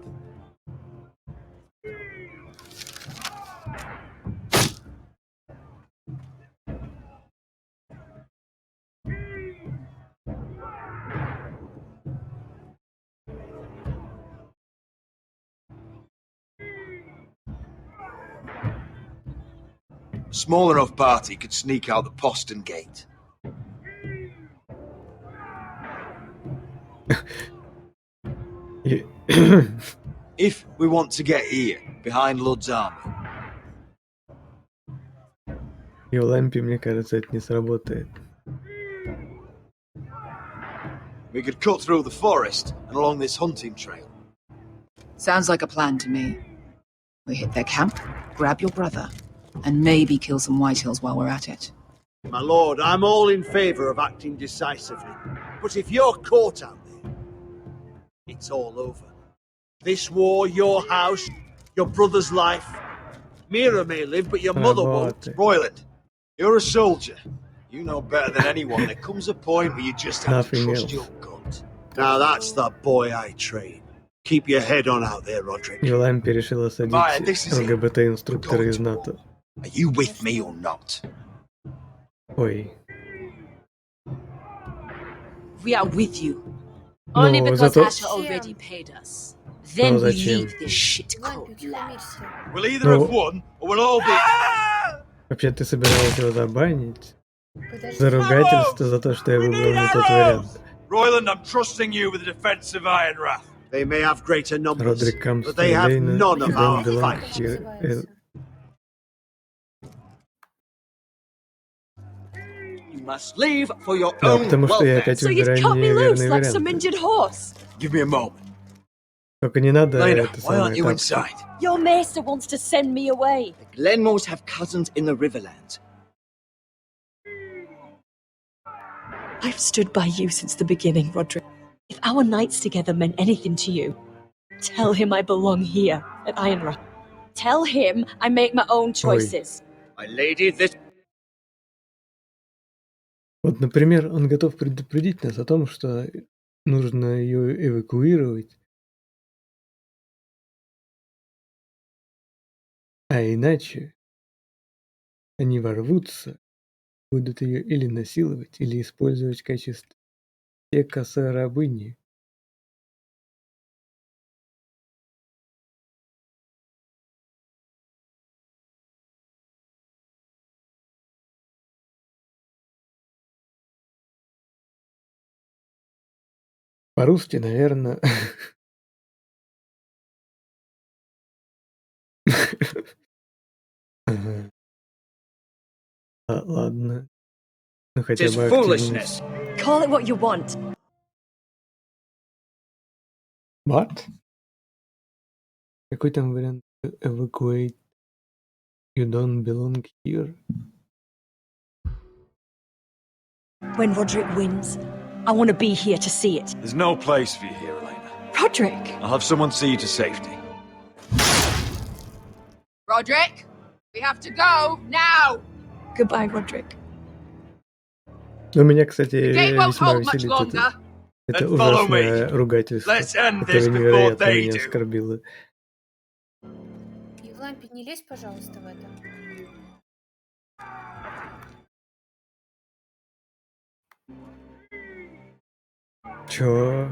A small enough party could sneak out the postern gate. If we want to get here, behind Ludd's army. И у Лампи, мне кажется, это не сработает. We could cut through the forest and along this hunting trail. Sounds like a plan to me. We hit their camp, grab your brother, and maybe kill some Whitehills while we're at it. My lord, I'm all in favour of acting decisively. But if you're caught out there, it's all over. This war, your house, your brother's life. Mira may live, but your mother won't. Royland, you're a soldier. You know better than anyone. There comes a point where you just have to trust your gut. Now that's the boy I train. Keep your head on out there, Roderick. И Лампи решила садить ЛГБТ-инструктора из НАТО. Are you with me or not? Ой. We are with you. Only Ну, because зато... Asher already paid us. Then we зачем? leave this shit-cold land. We'll either have won, or we'll all be... Вообще, ты собиралась его забанить? За ругательство, за то, что я выбрал не тот вариант. Royland, I'm trusting you with the defense of Ironwrath. They may have greater numbers, Roderick comes but they have Lena, none of you our don't belong fight. here. You must leave for your Да, own потому что я опять So you'd выбираю cut me loose неверный like some вариант. injured horse. Give me a moment. Только не надо Lena, это why aren't самое you так. inside? Your maester wants to send me away. The Glenmores have cousins in the Riverlands. I've stood by you since the beginning, Roderick. If our nights together meant anything to you, tell him I belong here at Ironwrath. Tell him I make my own choices. My lady, this... Вот, например, он готов предупредить нас о том, что нужно ее эвакуировать, а иначе они ворвутся, будут ее или насиловать, или использовать в качестве косорабыни. По-русски, наверное... Ага. Ладно. Ну хотя бы активность. Call it what you want. What? Какой там вариант? Evacuate. You don't belong here. When Roderick wins, I want to be here to see it. There's no place for you here, Elena. Roderick! I'll have someone see you to safety. Roderick, we have to go now. Goodbye, Roderick. Но меня, кстати, The gate won't весьма hold much веселит longer. это Then follow ужасное me. ругательство, Let's end которое this before невероятно they меня do. оскорбило. И в лампе не лезь, пожалуйста, в это. Чё?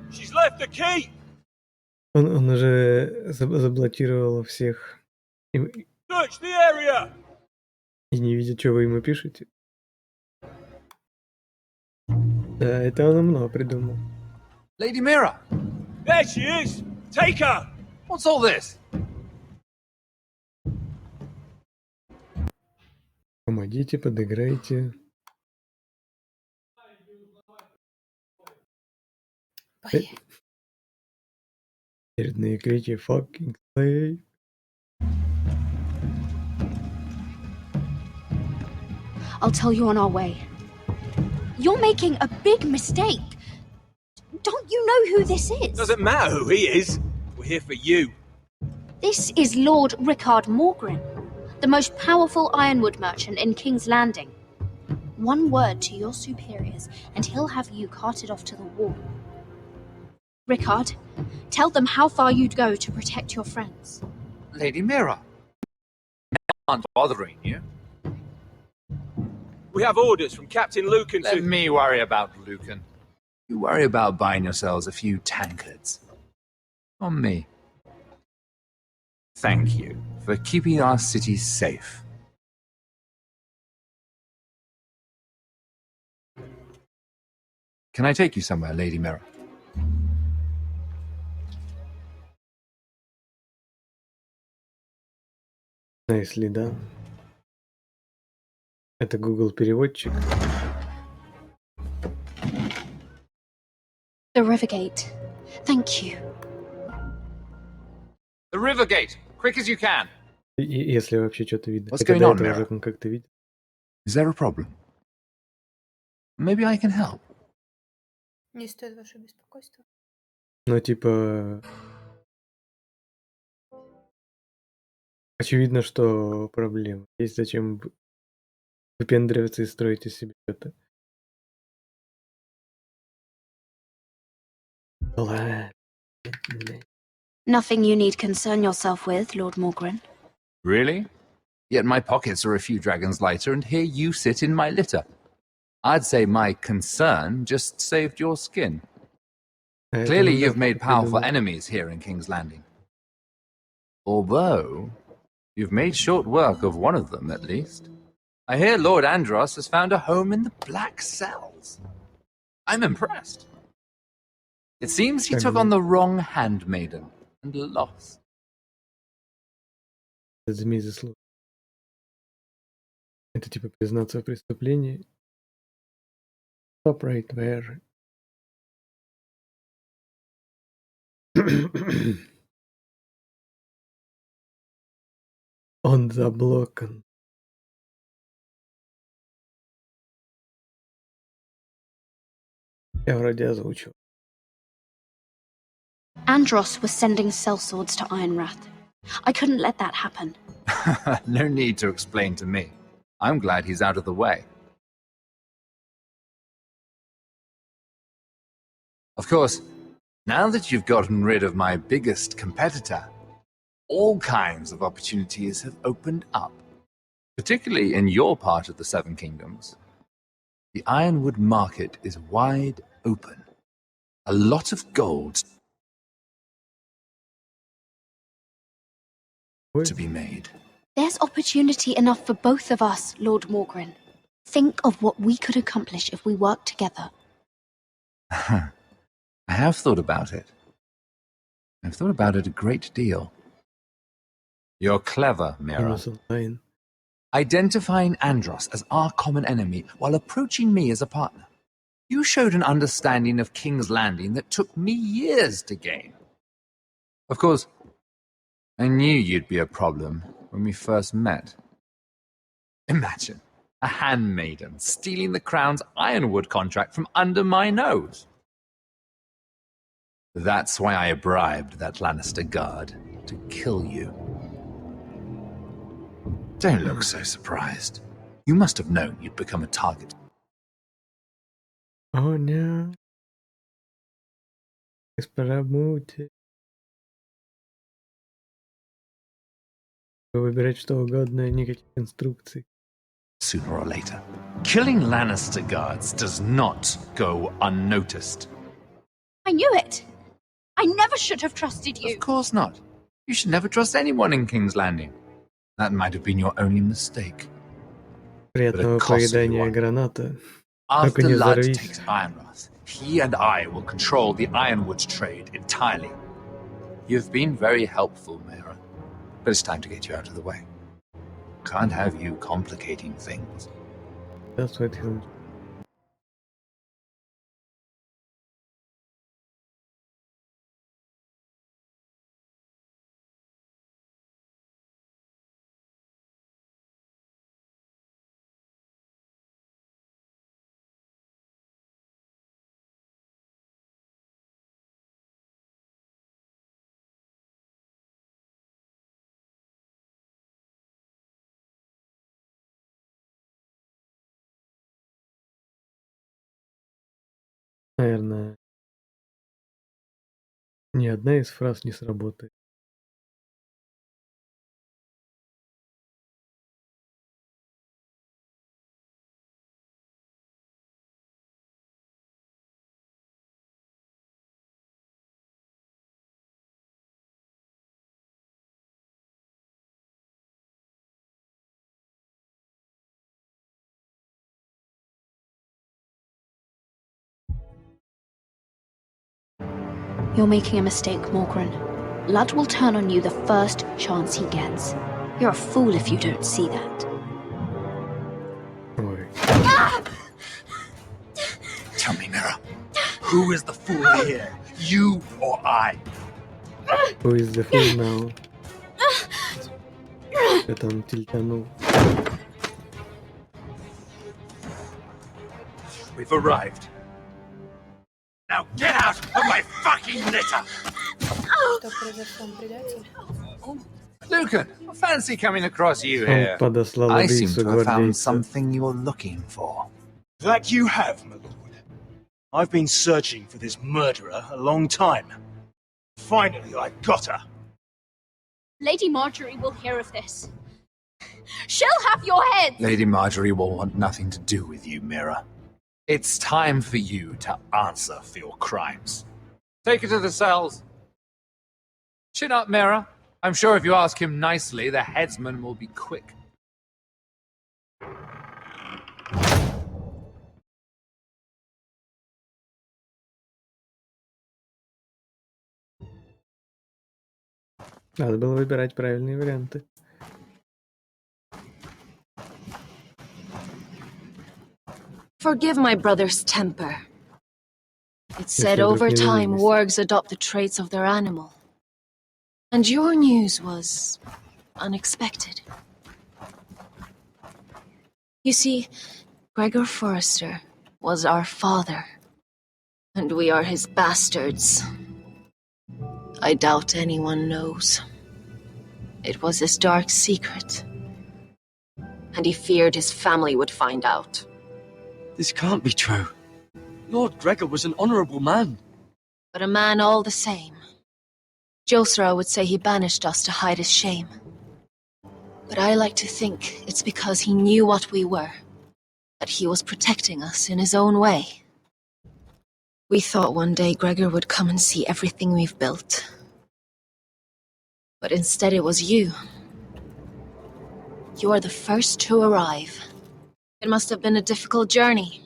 She's left the key. Он уже заблокировал всех и Search the area. не видит, что вы ему пишете. Да, это он умно придумал. Lady Mira! There she is. Take her. What's all this? Помогите, подыграйте. Очередные крики fucking slave. I'll tell you on our way. You're making a big mistake. Don't you know who this is? Doesn't matter who he is. We're here for you. This is Lord Rickard Morgren, the most powerful ironwood merchant in King's Landing. One word to your superiors, and he'll have you carted off to the war. Rickard, tell them how far you'd go to protect your friends. Lady Mira. Aren't bothering you. We have orders from Captain Lucan Let me worry about Lucan. You worry about buying yourselves a few tankards. On me. Thank you for keeping our city safe. Can I take you somewhere, Lady Mira? Если да. Это Google переводчик. The Rivergate. Thank you. The Rivergate! Quick as you can! Если вообще что-то видно. What's Хотя going до on, этого Mira? уже он как-то видел. Is there a problem? Maybe I can help. Не стоит ваше беспокойство. Ну, типа... Очевидно, что проблема. Есть зачем выпендриваться и строить из себя что-то. Ладно. Nothing you need concern yourself with, Lord Morgren. Really? Yet my pockets are a few dragons lighter, and here you sit in my litter. I'd say my concern just saved your skin. Clearly you've made powerful enemies here in King's Landing. Although, you've made short work of one of them, at least. I hear Lord Andros has found a home in the Black Cells. I'm impressed. It seems he took on the wrong handmaiden and lost. Змей заслужил. Это типа признаться в преступлении. Stop right there. Он заблокан. Я вроде озвучил. Andros was sending sellswords to Ironwrath. I couldn't let that happen. No need to explain to me. I'm glad he's out of the way. Of course, now that you've gotten rid of my biggest competitor, all kinds of opportunities have opened up, particularly in your part of the Seven Kingdoms. The ironwood market is wide open. A lot of gold to be made. There's opportunity enough for both of us, Lord Morgren. Think of what we could accomplish if we worked together. I have thought about it. I've thought about it a great deal. You're clever, Mira. Identifying Andros as our common enemy while approaching me as a partner. You showed an understanding of King's Landing that took me years to gain. Of course, I knew you'd be a problem when we first met. Imagine a handmaiden stealing the crown's ironwood contract from under my nose. That's why I bribed that Lannister guard to kill you. Don't look so surprised. You must have known you'd become a target. О, нет. Госпожа Мути. Выбирать что угодно, никаких инструкций. Sooner or later. Killing Lannister guards does not go unnoticed. I knew it. I never should have trusted you. Of course not. You should never trust anyone in King's Landing. That might have been your only mistake. Приятного поедания граната. Только After не Lud взорвись. takes Ironrath, he and I will control the ironwood trade entirely. You've been very helpful, Mera, but it's time to get you out of the way. Can't have you complicating things. That's what he'll do. Наверное, ни одна из фраз не сработает. You're making a mistake, Morgren. Lud will turn on you the first chance he gets. You're a fool if you don't see that. Ой. Tell me, Mera, who is the fool here? You or I? Who is the fool now? Я там тильтанул. We've arrived. Now get out of my fucking litter! Что произошло, предатель? Lucan, fancy coming across you Он here. подослал I seem убийцу to have found гвардейца. something you're looking for. That you have, my lord. I've been searching for this murderer a long time. Finally, I got her. Lady Marjorie will hear of this. She'll have your head! Lady Marjorie will want nothing to do with you, Mera. It's time for you to answer for your crimes. Take her to the cells. Chin up, Mera. I'm sure if you ask him nicely, the headsman will be quick. Надо было выбирать правильные варианты. Forgive my brother's temper. It's said вдруг over не time дождались. wargs adopt the traits of their animal. And your news was unexpected. You see, Gregor Forrester was our father, and we are his bastards. I doubt anyone knows. It was his dark secret, and he feared his family would find out. This can't be true. Lord Gregor was an honourable man. But a man all the same. Josra would say he banished us to hide his shame. But I like to think it's because he knew what we were, that he was protecting us in his own way. We thought one day Gregor would come and see everything we've built. But instead it was you. You are the first to arrive. It must have been a difficult journey.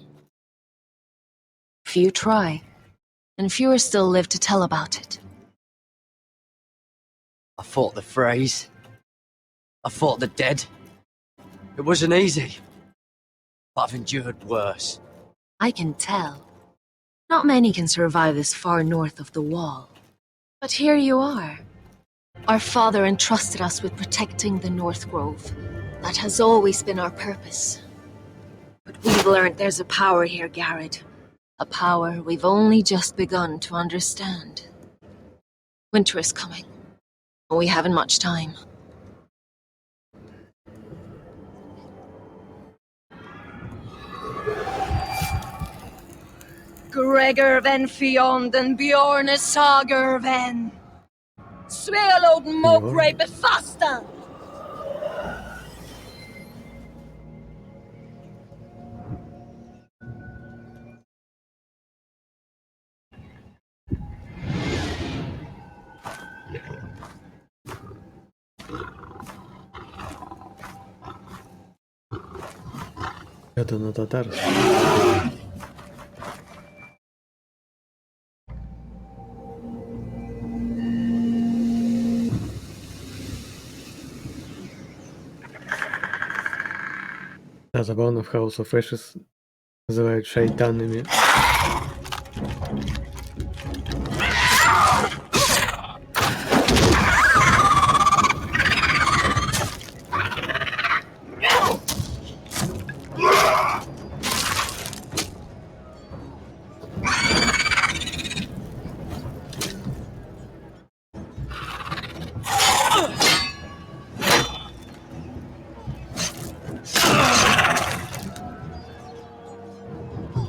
Few try, and fewer still live to tell about it. I fought the Freys. I fought the dead. It wasn't easy, but I've endured worse. I can tell. Not many can survive this far north of the wall. But here you are. Our father entrusted us with protecting the North Grove. That has always been our purpose. But we've learned there's a power here, Garrett. A power we've only just begun to understand. Winter is coming. We haven't much time. Gregor ven Fionden Bjorne Sager ven. Svealod Mokre befasta! Это на татарском. Да, забавно, в House of Ashes называют шайтанами.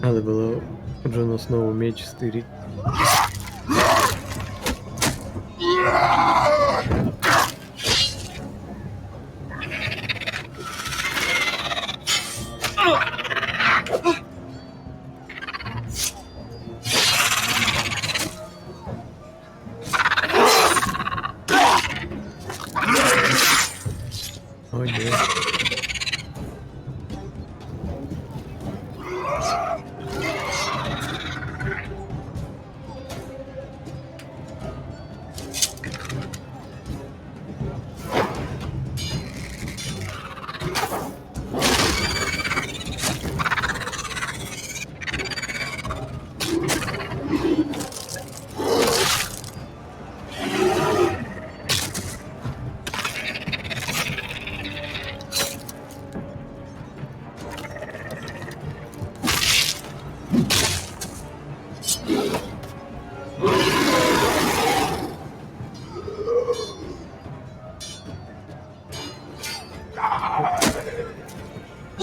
Надо было Джону снова меч стырить. О, нет.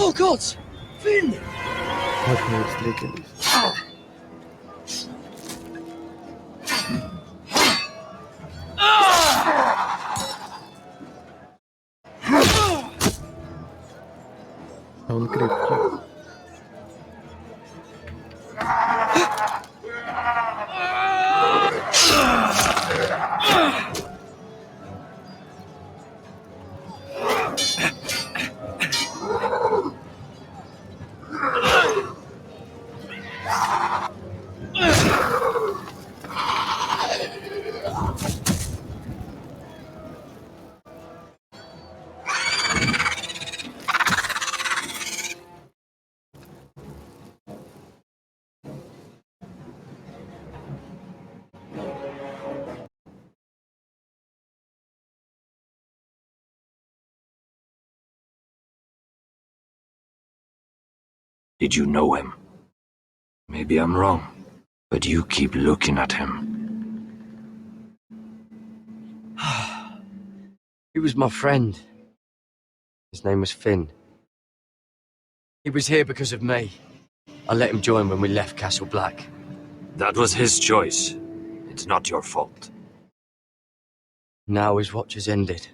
Oh God! Finn! Вот мы и встретились. А он крепкий. Did you know him? Maybe I'm wrong, but you keep looking at him. He was my friend. His name was Finn. He was here because of me. I let him join when we left Castle Black. That was his choice. It's not your fault. Now his watch has ended.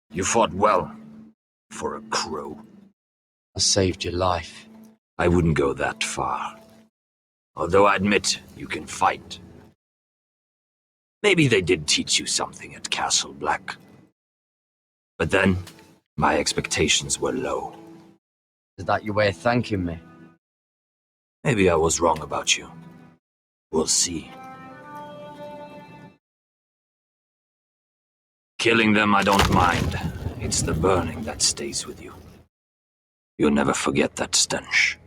You fought well. For a crow. I saved your life. I wouldn't go that far. Although I admit you can fight. Maybe they did teach you something at Castle Black. But then, my expectations were low. Is that your way of thanking me? Maybe I was wrong about you. We'll see. Killing them I don't mind. It's the burning that stays with you. You'll never forget that stench.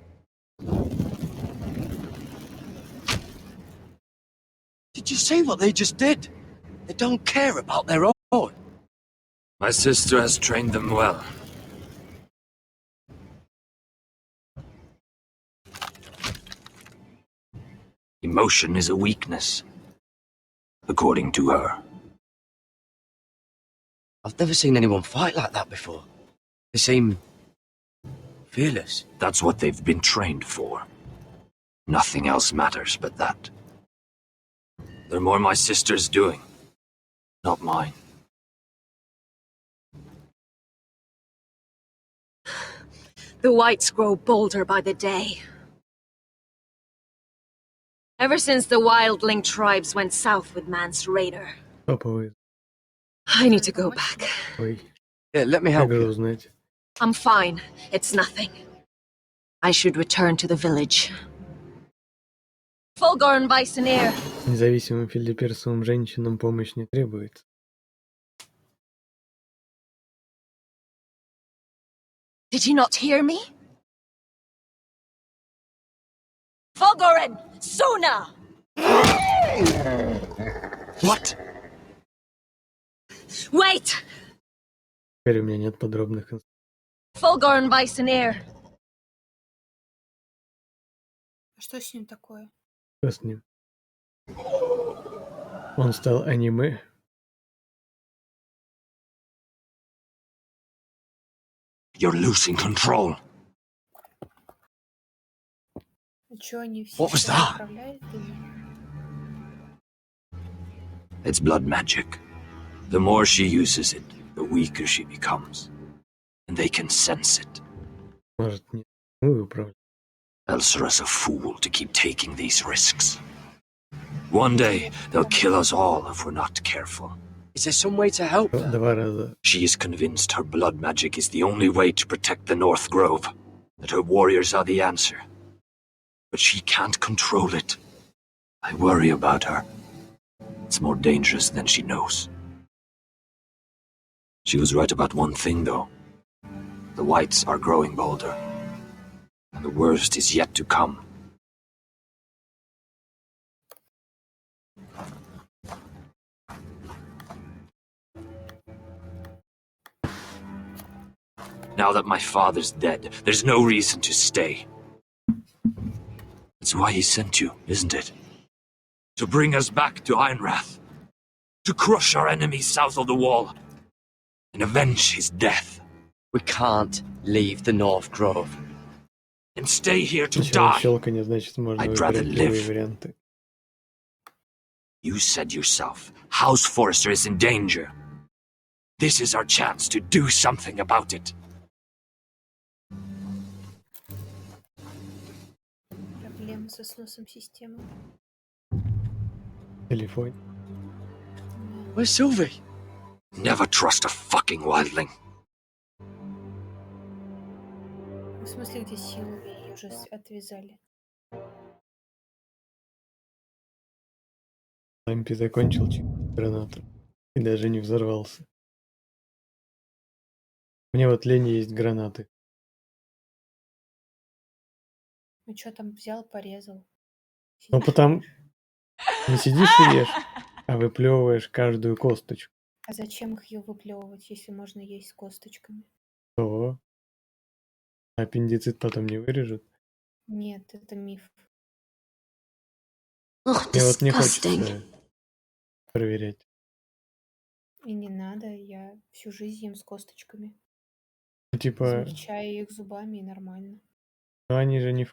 Did you see what they just did? They don't care about their own. My sister has trained them well. Emotion is a weakness, according to her. I've never seen anyone fight like that before. They seem fearless. That's what they've been trained for. Nothing else matters but that. They're more my sister's doing, not mine. The whites grow bolder by the day. Ever since the wildling tribes went south with Man's raider. Топовый. I need to go back. Ой, Yeah, let me help как же you. узнать? I'm fine. It's nothing. I should return to the village. Fulgorn Bison-Ear. Независимым филиппирцевым женщинам помощь не требуется. Did you not hear me? Fulgorin! Sooner! What? Wait! Теперь у меня нет подробных инструкций. Fulgorn Bison-Ear. Что с ним такое? Что с ним? Он стал аниме. You're losing control. Чё они все What was что, that? управляют ими? It's blood magic. The more she uses it, the weaker she becomes. And they can sense it. Может, не мы управляем. Elsera's a fool to keep taking these risks. One day, they'll kill us all if we're not careful. Is there some way to help her? Два раза. She is convinced her blood magic is the only way to protect the North Grove, that her warriors are the answer. But she can't control it. I worry about her. It's more dangerous than she knows. She was right about one thing, though. The whites are growing bolder. And the worst is yet to come. Now that my father's dead, there's no reason to stay. That's why he sent you, isn't it? To bring us back to Ironrath. To crush our enemies south of the wall. And avenge his death. We can't leave the North Grove. And stay here to Сначала die. щелканье, значит, можно I'd rather выбирать любые live. варианты. You said yourself, House Forrester is in danger. This is our chance to do something about it. Проблемы со сносом системы. Телефон. Where's Sylvie? Never trust a fucking wildling. В смысле, где Силви? Ее уже отвязали. Лампи закончил гранату. И даже не взорвался. Мне вот лень есть гранаты. Ну что там взял, порезал? Ну потом не сидишь и ешь, а выплевываешь каждую косточку. А зачем их ее выплевывать, если можно есть с косточками? То аппендицит потом не вырежут. Нет, это миф. Ugh, Мне вот не disgusting. хочется проверять. И не надо, я всю жизнь ем с косточками. Ну, типа, Измельчаю их зубами и нормально. ну они же не...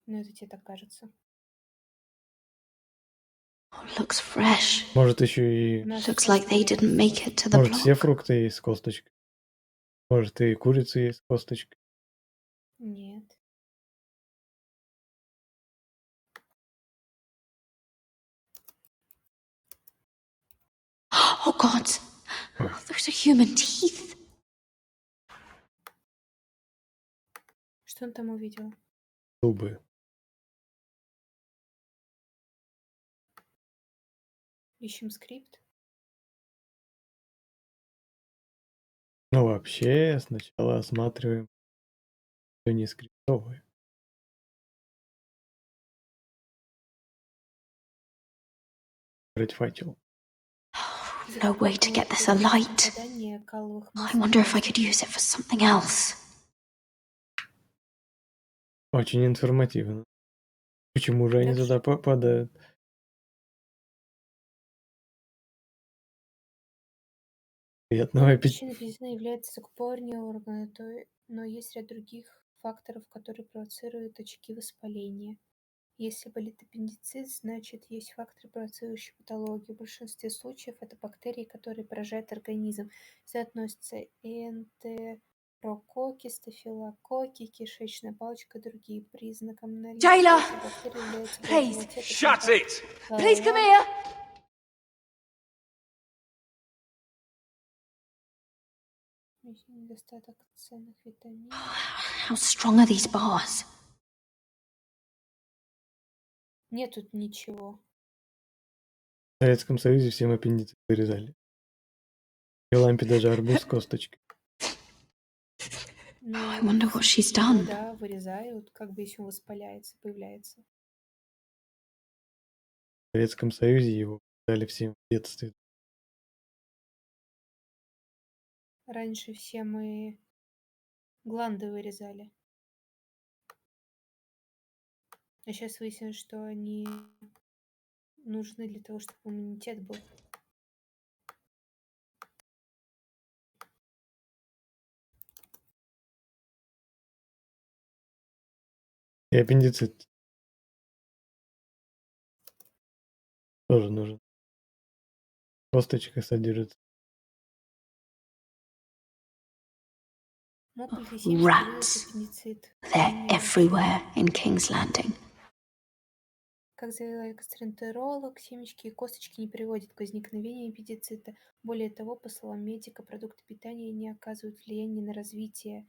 Ну это тебе так кажется. Looks fresh. Может еще и... Looks like they didn't make it to the Может все block. фрукты есть с косточкой. Может и курица есть с косточкой. Нет. Oh God, those are human teeth. Что он там увидел? Зубы. Ищем скрипт. Ну, вообще, сначала осматриваем всё нескриптовое. Брать факел. No way to get this alight. I wonder if I could use it for something else. Очень информативно. Почему же они туда попадают? Приятного аппетита. Причиной медицины является закупорение органа, но есть ряд других факторов, которые провоцируют очаги воспаления. Если болит аппендицит, значит есть факторы, провоцирующие патологию. В большинстве случаев это бактерии, которые поражают организм. Сюда относятся энтерококки, стафилококки, кишечная палочка и другие. Признаком наличия этих бактерий является Please. Shut it! Please come here. недостаток ценных витаминов. How strong are these bars? Нет тут ничего. В Советском Союзе всем аппендицит вырезали. И лампе даже арбуз с косточкой. I wonder what she's done. Да, вырезают, как бы если он воспаляется, появляется. В Советском Союзе его дали всем в детстве. Раньше все мы гланды вырезали. А сейчас выяснилось, что они нужны для того, чтобы иммунитет был. И аппендицит тоже нужен. Косточка содержится. Rats. They're everywhere in King's Landing. Как заявил гастроэнтеролог, семечки и косточки не приводят к возникновению аппендицита. Более того, по словам медика, продукты питания не оказывают влияния на развитие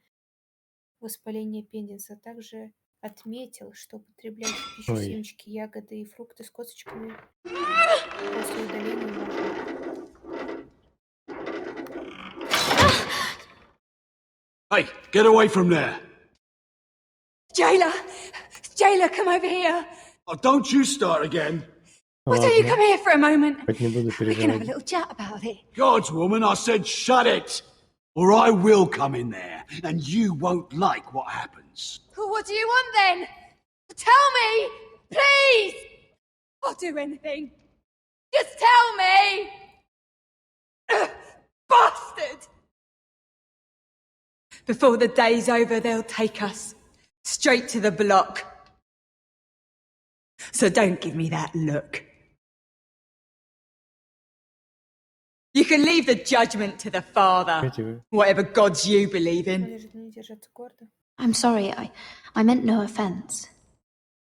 воспаления аппендиса. А также отметил, что употреблять в пищу семечки, ягоды и фрукты с косточками после удаления можно. Hey, get away from there! Jailer! Jailer, come over here! Oh, don't you start again! Why don't you come here for a moment? Хоть не буду We can have a переживать. little chat about it. God's woman, I said shut it! Or I will come in there, and you won't like what happens. Well, what do you want then? Tell me! Please! I'll do anything. Just tell me! Bastard! Before the day's over, they'll take us straight to the block. So don't give me that look. You can leave the judgment to the Father, whatever gods you believe in. I'm sorry, I meant no offense.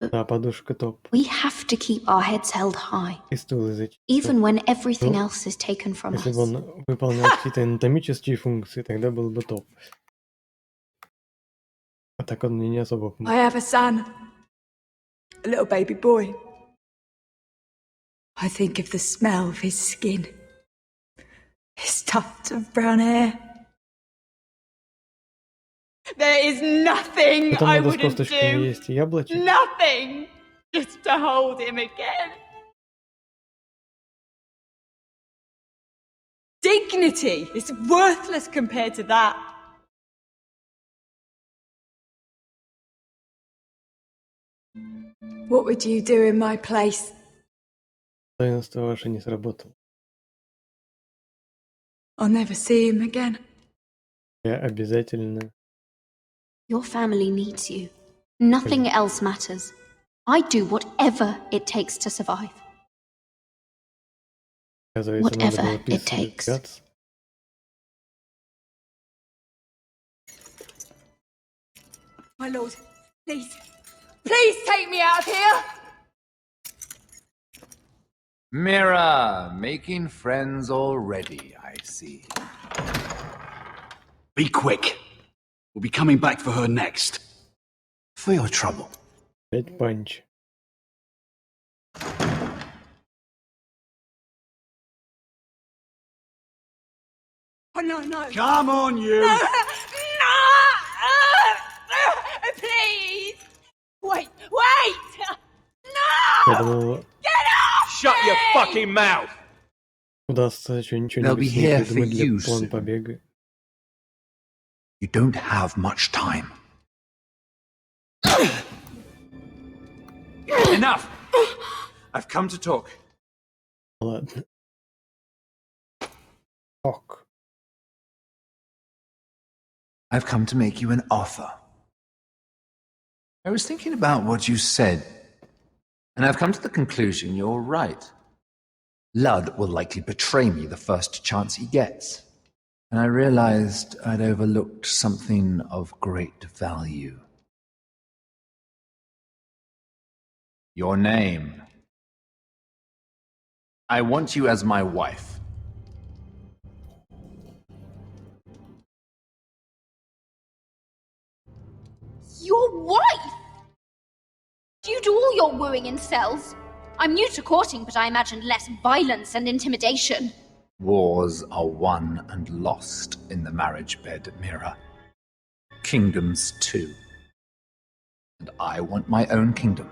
Да, подушка топ. We have to keep our heads held high, И стул изучить. even when everything else is taken from Если бы us. он выполнял какие-то анатомические функции, тогда был бы топ. А так он мне не особо I помог. have a son, a little baby boy. I think of the smell of his skin, his tuft of brown hair. There is nothing Потом I надо с wouldn't косточками do. есть яблочек. Nothing! Just to hold him again. Dignity is worthless compared to that. What would you do in my place? Таинство ваше не сработало. I'll never see him again. Я обязательно... Your family needs you. Nothing else matters. I'd do whatever it takes to survive. Оказывается, надо Whatever было it писать takes. Гац. My lord, please, please take me out of here! Mira, making friends already, I see. Be quick. We'll be coming back for her next. For your trouble. 5 панч. Oh, no. Come on, you! No! Please! Wait! Я No! думал, Shut your fucking mouth! удастся They'll что-нибудь be с ней here for придумать для you плана soon. побега. You don't have much time. Enough! I've come to talk. Ладно. Ок. I've come to make you an offer. I was thinking about what you said, and I've come to the conclusion you're right. Ludd will likely betray me the first chance he gets, and I realized I'd overlooked something of great value. Your name. I want you as my wife. Your wife? Do you do all your wooing in cells? I'm new to courting, but I imagined less violence and intimidation. Wars are won and lost in the marriage bed, Mira. Kingdoms too. And I want my own kingdom.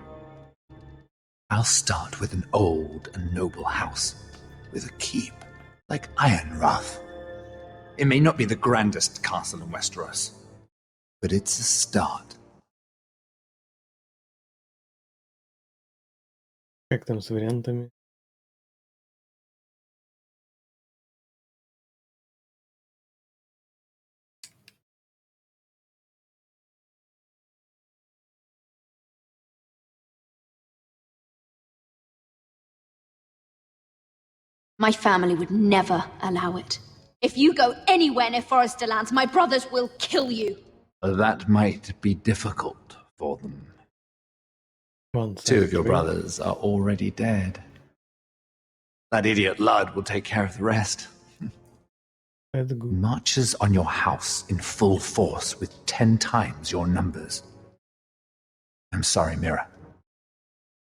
I'll start with an old and noble house, with a keep, like Ironrath. It may not be the grandest castle in Westeros, but it's a start. Как там с вариантами? My family would never allow it. If you go anywhere near Forester Lands, my brothers will kill you. That might be difficult for them. Two of your brothers are already dead. That idiot Ludd will take care of the rest. Marches on your house in full force with 10 times your numbers. I'm sorry, Mira.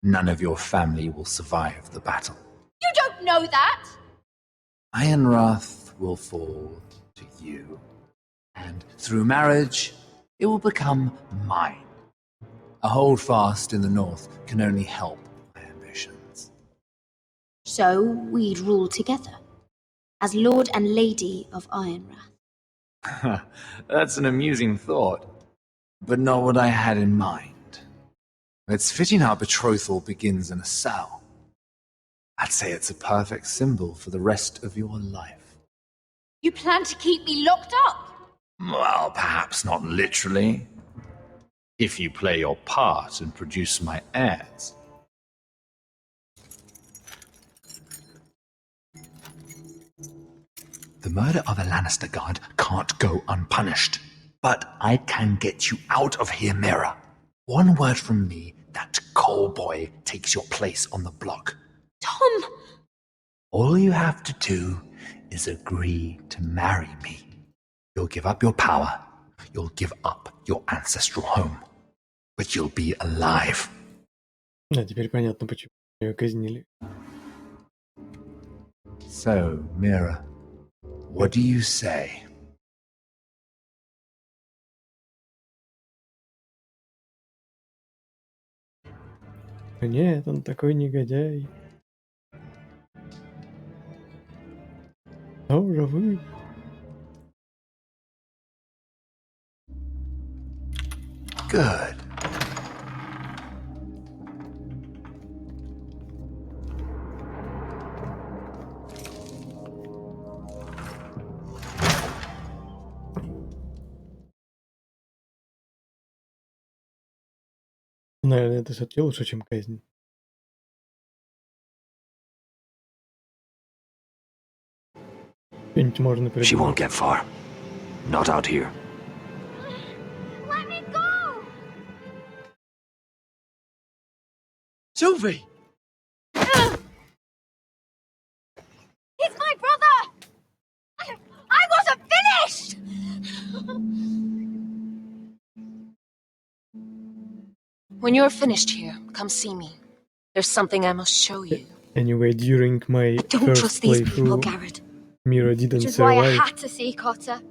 None of your family will survive the battle. You don't know that! Ironrath will fall to you, and through marriage, it will become mine. A holdfast in the north can only help my ambitions. So we'd rule together, as Lord and Lady of Ironrath. That's an amusing thought, but not what I had in mind. It's fitting our betrothal begins in a cell. I'd say it's a perfect symbol for the rest of your life. You plan to keep me locked up? Well, perhaps not literally. If you play your part and produce my heirs. The murder of a Lannister guard can't go unpunished. But I can get you out of here, Mira. One word from me, that coal boy takes your place on the block. Tom! All you have to do is agree to marry me. You'll give up your power. You'll give up your ancestral home. But you'll be alive. А теперь понятно, почему ее казнили. So, Mira, what do you say? Нет, он такой негодяй. А уже вы? Good. Наверное, это все-таки лучше, чем казнь. Что-нибудь можно придумать. She won't get far. Not out here. Let me go! Sylvie! He's my brother! I wasn't finished! When you're finished here, come see me. There's something I must show you. Anyway, during my Don't first trust these people, playthrough, Garrett. Mira Which didn't is why I survive had to see Cotter.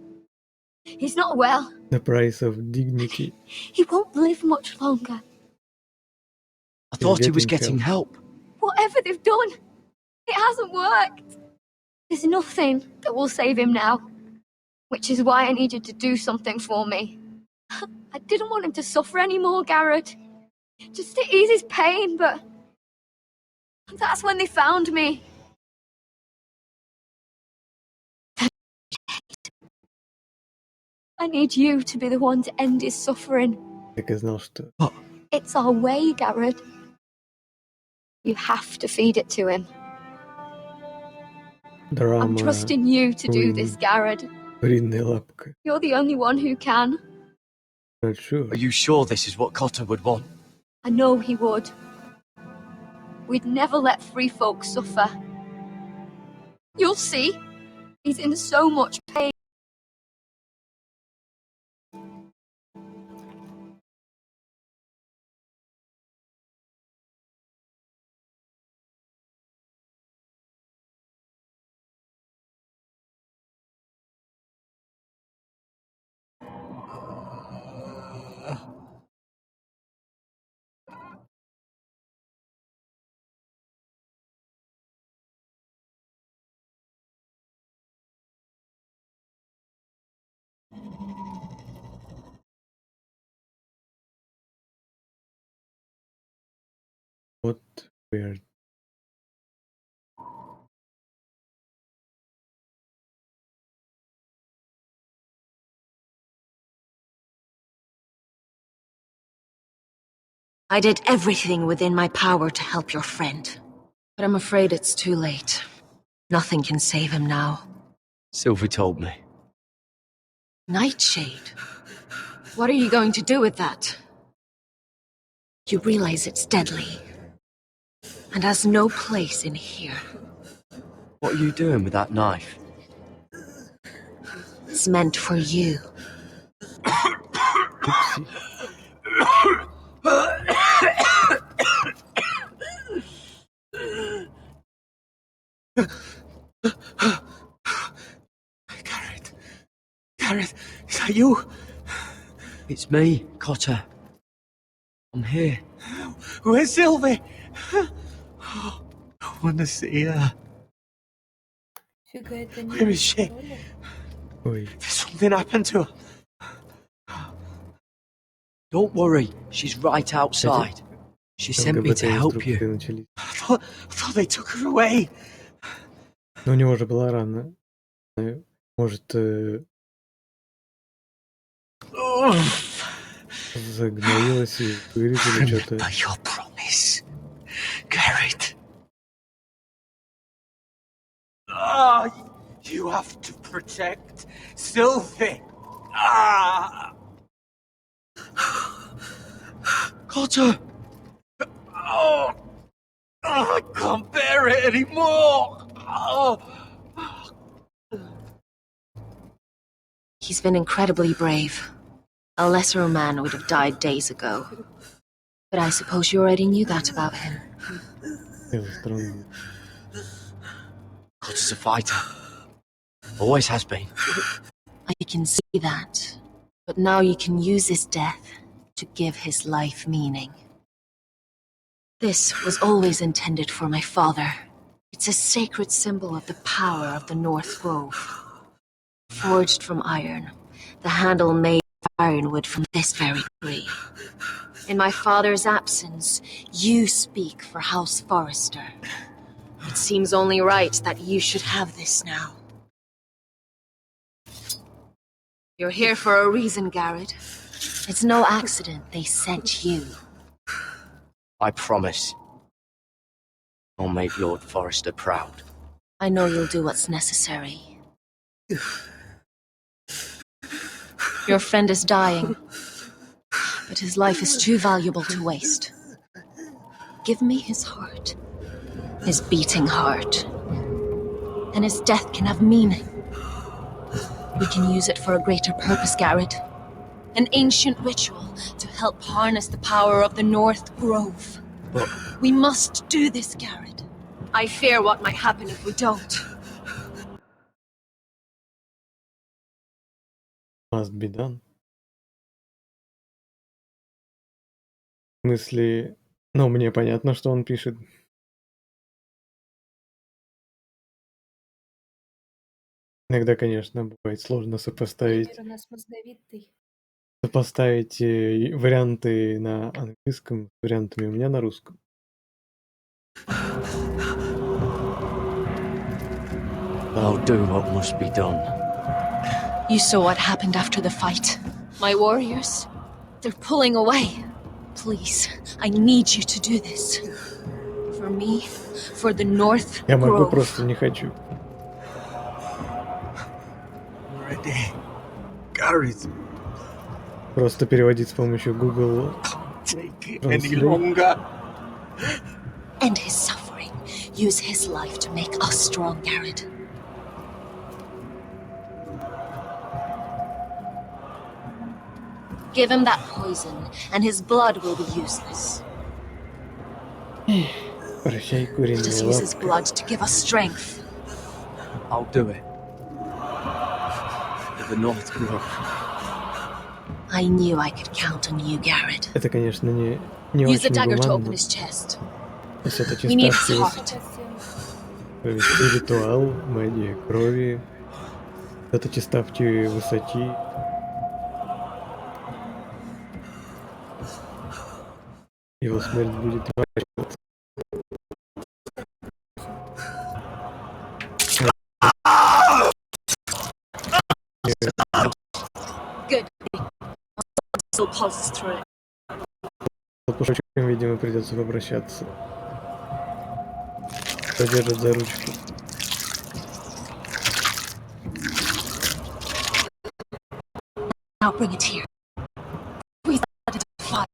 He's not well. the price of dignity. He won't live much longer. I He's thought he was getting getting help. Whatever they've done, it hasn't worked. There's nothing that will save him now. Which is why I needed to do something for me. I didn't want him to suffer anymore, Garrett. Just to ease his pain, but that's when they found me. I need you to be the one to end his suffering. Так и знал, что It's our way, Garrett. You have to feed it to him. I'm драма trusting you to do this, Garrett. куриная лапка. You're the only one who can. Not sure. Are you sure this is what Cotter would want? I know he would. We'd never let free folk suffer. You'll see. He's in so much pain. What weird. I did everything within my power to help your friend. But I'm afraid it's too late. Nothing can save him now. Sylvie told me. Nightshade? What are you going to do with that? You realize it's deadly. And has no place in here. What are you doing with that knife? It's meant for you. Oopsie. Garrett, is that you? It's me, Cotter. I'm here. Where's Sylvie? Oh, I want to see her. Фига, это не Where is she? что ли? Ой. Did something happen to her? Don't worry, she's right outside. She sent me to help you. Начались. I thought they took her away. Но у него же была рана. Может, загноилась и вырезали что-то. Remember your promise, Garrett. You have to protect Sylvie. Cotter! I can't bear it anymore. He's been incredibly brave. A lesser man would have died days ago. But I suppose you already knew that about him. Странно. Cotter's a fighter. Always has been. I can see that. But now you can use his death to give his life meaning. This was always intended for my father. It's a sacred symbol of the power of the North Grove. Forged from iron, the handle made of ironwood from this very tree. In my father's absence, you speak for House Forrester. It seems only right that you should have this now. You're here for a reason, Garrett. It's no accident they sent you. I promise. I'll make Lord Forrester proud. I know you'll do what's necessary. Your friend is dying, but his life is too valuable to waste. Give me his heart, his beating heart, and his death can have meaning. We can use it for a greater purpose, Garrett. An ancient ritual to help harness the power of the North Grove. But We must do this, Garrett. I fear what might happen if we don't. Must be done. В смысле, ну, мне понятно, что он пишет. Иногда, конечно, бывает сложно сопоставить Владимир у нас мозговитый. варианты на английском с вариантами у меня на русском. I'll do what must be done. You saw what happened after the fight. My warriors, they're pulling away. Please, I need you to do this. For me, for the North Я могу, Grove. просто не хочу. Ready. Gareth. Просто переводить с помощью Google Take it any Translate. longer. End his suffering. Use his life to make us strong, Garrett. Give him that poison, and his blood will be useless. Прощай, Let куриная us use his лапка. blood to give us strength. I'll do it. For the North Grove. I knew I could count on you, Garrett. Это, конечно, не Use the очень dagger to гуманно. open his chest. Все-таки We need his ставьте heart. провести ритуал магии крови. Все-таки ставьте высоки. Его смерть будет оплачиваться. Good. Still pulses through it. С Пушочком, видимо, придется попрощаться. Кто держит за ручку? Now bring it here. Please let it fly.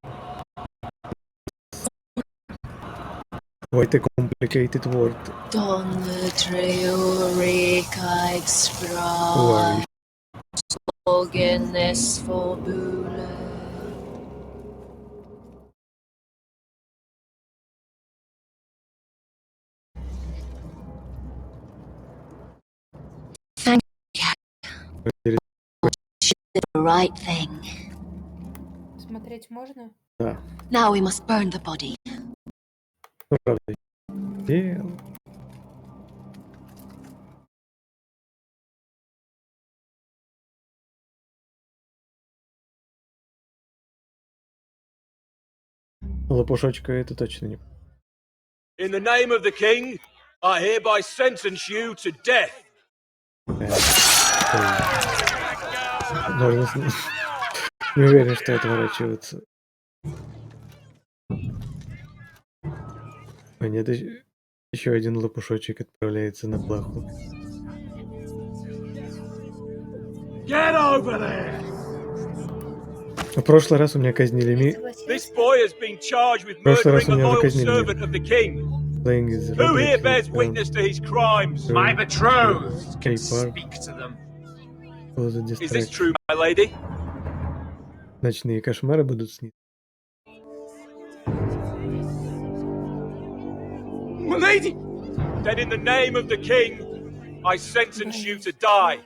Quite a complicated word. Donne treoreka Why? extra. Slogenes fobule. Thank you. You did the right thing. Смотреть можно? Да. Now we must burn the body. Ну, правда. И... Лопушочка это точно не... In the name of the king, I hereby sentence you to death. Можно... Не уверен, что отворачиваться. А нет, еще один лопушочек отправляется на плаху. Get over there! В прошлый раз у меня казнили This boy has been charged with В прошлый раз murdering у a меня уже loyal казнили servant of the king. Playing is Who here Rebecca, bears witness to his crimes? My betrothed can speak to them. Was a Is this distraction. true, my lady? Ночные кошмары будут сниться. My lady! Then in the name of the king, I sentence you to die.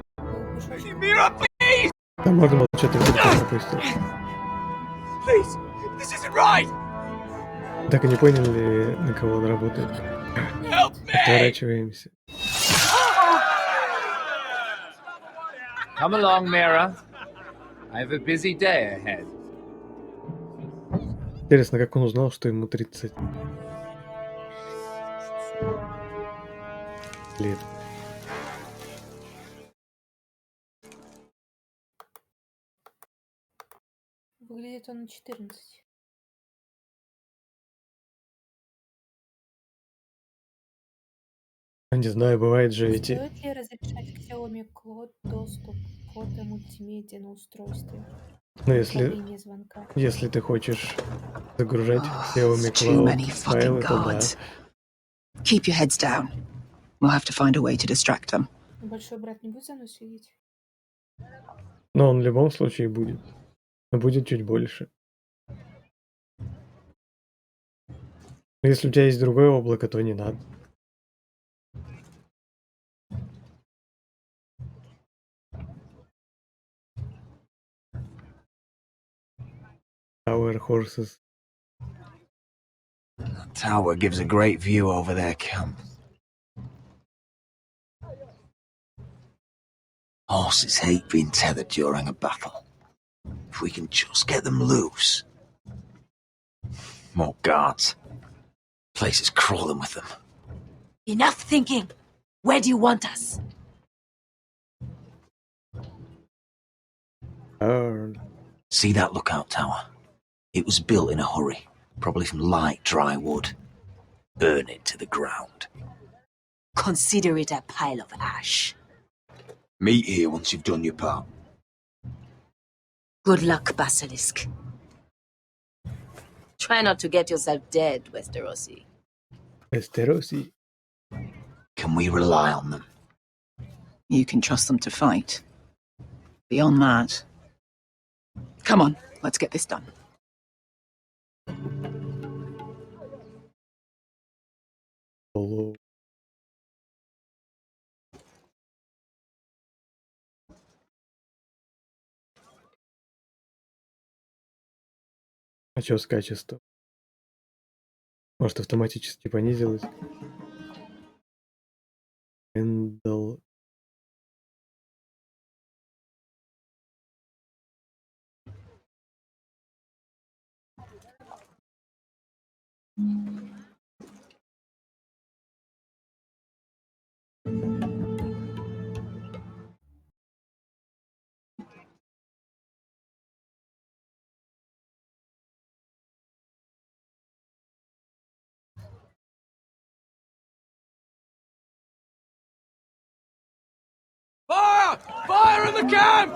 Mira, please! Там можно было что-то пропустить. Please! This isn't right! Так и не поняли, на кого он работает. Отворачиваемся. Come along, Mira. I have a busy day ahead. Интересно, как он узнал, что ему 30 лет. Выглядит он на 14. Не знаю, бывает же эти... Стоит ли разрешать Xiaomi Cloud доступ к фото-мультимедиа на устройстве? Ну, Управление звонка. если ты хочешь загружать в Xiaomi Too many Cloud fucking файлы, то да. guards. Keep your heads down. We'll have to find a way to distract them. Большой брат не будет за мной следить? Но он в любом случае будет. Но будет чуть больше. Если у тебя есть другое облако, то не надо. Our horses. The tower gives a great view over their camp. Horses hate being tethered during a battle. If we can just get them loose. More guards. Place is crawling with them. Enough thinking. Where do you want us? See that lookout tower? It was built in a hurry, probably from light, dry wood. Burn it to the ground. Consider it a pile of ash. Meet here once you've done your part. Good luck, Basilisk. Try not to get yourself dead, Westerosi. Westerosi. Can we rely on them? You can trust them to fight. Beyond that... Come on, let's get this done. Hello. А чё с качеством? Может, автоматически понизилось? Эндл. Fire! Fire in the camp!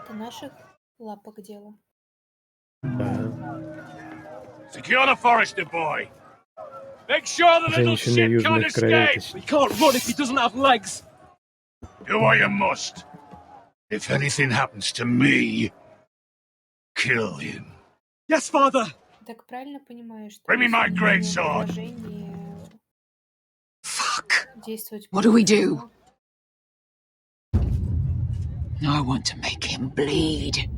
Это наших лапок дело. Secure the forester, boy. Make sure the little Женщины shit can't южных краев. escape. He can't run if he doesn't have legs. Do what you must. If anything happens to me, kill him. Yes, father. Так правильно понимаю, что Bring me my если great у sword. предложение действовать What do we do? по-другому, I want to make him bleed.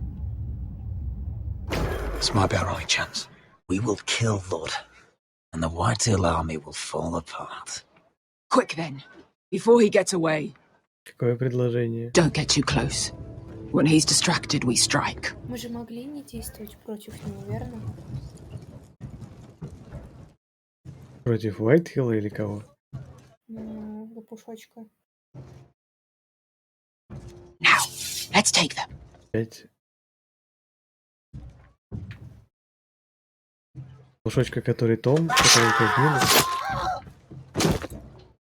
This might be our only chance. We will kill Lord, and the Whitetail army will fall apart. Quick then, before he gets away. Какое предложение? Don't get too close. When he's distracted, we strike. мы же могли не действовать против него, верно? Против Уайтхилла или кого? Лопушочка. Now, let's take them. 5. Лошочка, который Том, который казнили.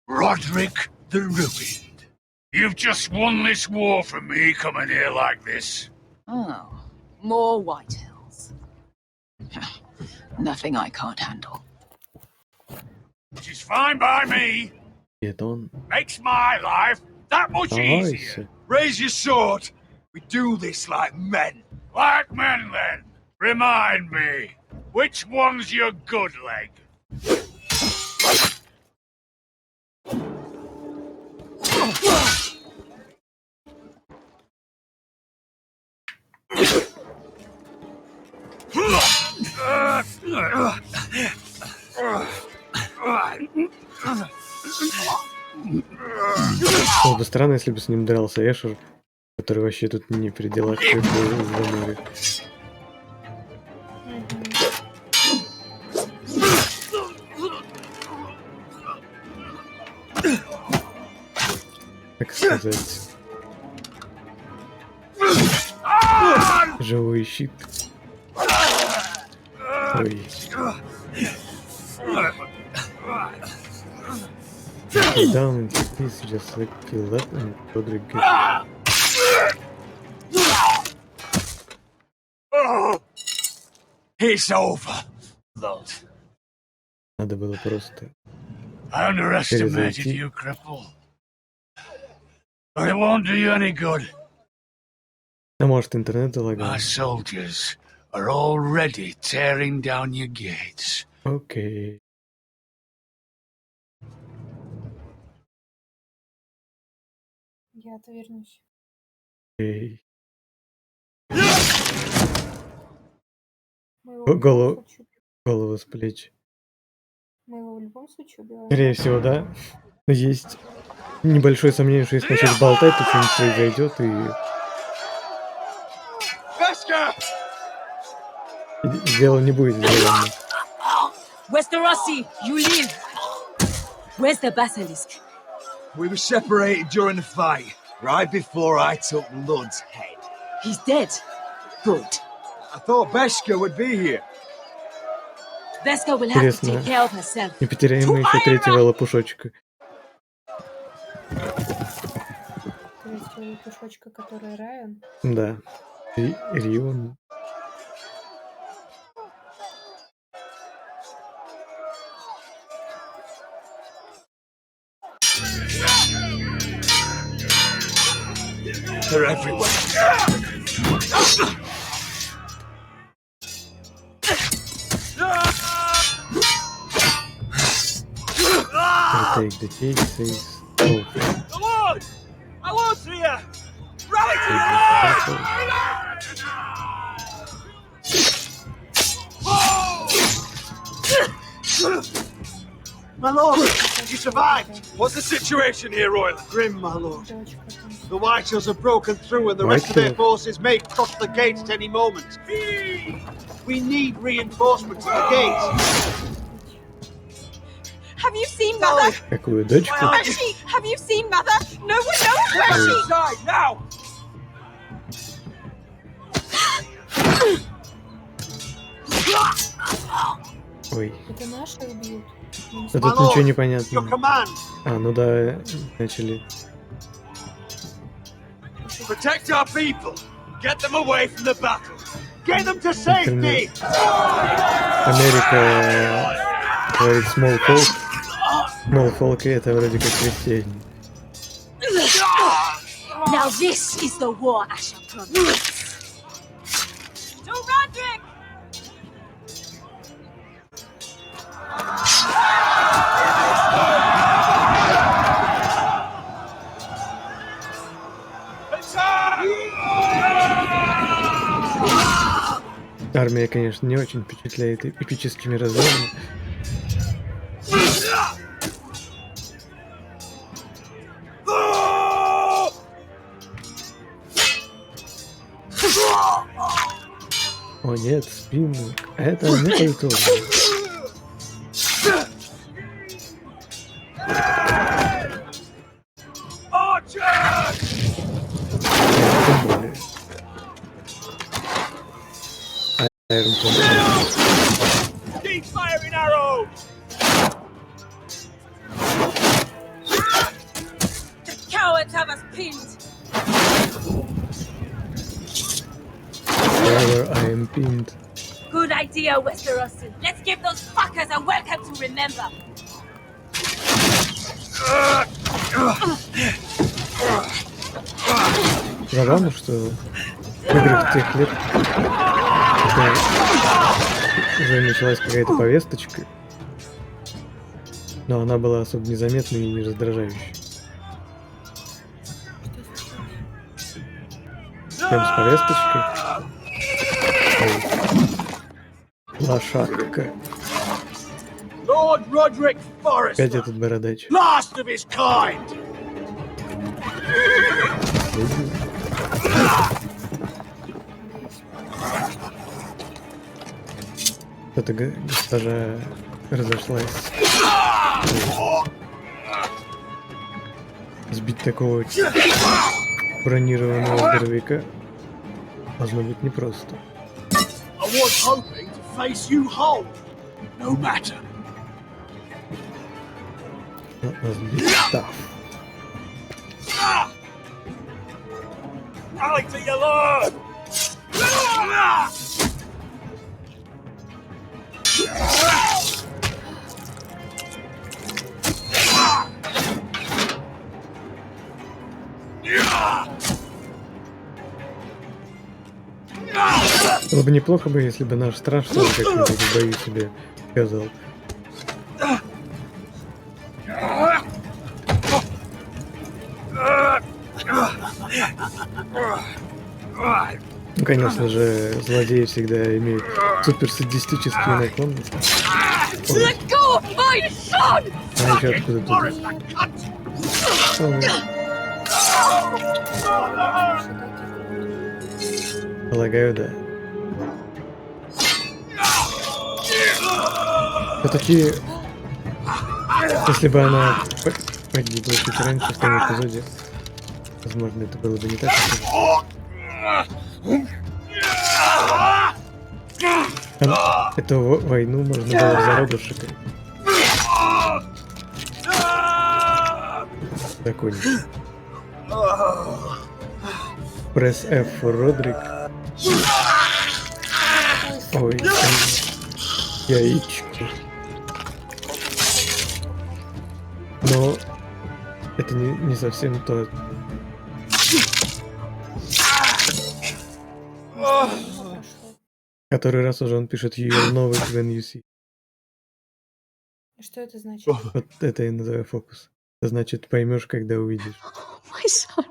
Roderick the Ruined. You've just won this war from me coming here like this. Oh, more White Hills. Nothing I can't handle. Which is fine by me. Нет, он. Makes my life that much easier. Давайся. Raise your sword. We do this like men. Like men, then. Remind me, which one's your good leg? Было бы странно, если бы с ним дрался Эшер, который вообще тут не при делах, как бы за море. Так сказать. Живой щит. Ой. Down into pieces just like Philip and Roderick. It's over, Lord. Надо было просто I underestimated перезайти. you, cripple. But it won't do you any good. А может, интернет My залагал? soldiers are already tearing down your gates. Окей. Я отвернусь. Эй. Мы его в любом Голову, случае голову с плеч. Мы его в любом случае убиваем. Скорее всего, да. Но есть небольшое сомнение, что если начать болтать, то что-нибудь произойдет, и дело не будет сделано. Westerosi, you live. Where's the basilisk? We were separated during the fight, right before I took Lud's head. He's dead. Good. I thought Beskha would be here. Beskha will have to Интересно, take care of herself. не потеряем мы еще третьего лопушочка. Третьего лопушочка, который Райан. Да. Рион. They're everywhere. Take the cases. Oh. Lord! My lord's here! Rally My lord, you survived. What's the situation here, Royal? Grim, my lord. The Whitehills have broken through and the rest of their forces may cross the gates at any moment. We need reinforcements at the gates. Have you seen Mother? Какую дочку? Where is she? Have you seen Mother? No one knows where she is. Inside, now! Ой. Это наши убьют. Да тут ничего не понятно. Your command. А, ну да, начали. Protect our people! Get them away from the battle! Get them to safety! Америка говорит small folk. Small folk это вроде как крестьяне. Now this is the war Asher promised. To Roderick! Армия, конечно, не очень впечатляет эпическими разрывами. О нет, спину. Это не культура. Тем более. Keep firing arrows! The cowards have us pinned. However, I am pinned. Good idea, Westerosi. Let's give those fuckers a welcome to remember. Забавно, что в играх тех лет уже началась какая-то повесточка, но она была особо незаметной и не раздражающей. Прям с повесточкой. Лошадка. Lord Roderick Forrester, Опять этот бородач. last of his kind. Что-то госпожа разошлась. Сбить такого бронированного здоровяка должно быть непросто. I was hoping to face you whole. No matter. That must be tough. Rally to your lord! Было бы неплохо бы, если бы наш страж тоже как-нибудь в бою себе сказал. Ну, конечно же, злодеи всегда имеют суперсадистические наклонности. Let go of my son! А еще откуда тут? Полагаю, да. Все-таки, если бы она погибла чуть раньше в том эпизоде, возможно, это было бы не так. Эту войну можно было в зародыше закончить. Press F for Родрик. Ой, яички. Но это не совсем то. Который раз уже он пишет You know it when you see. Что это значит? Вот это я называю фокус. Это значит, поймешь, когда увидишь. My son.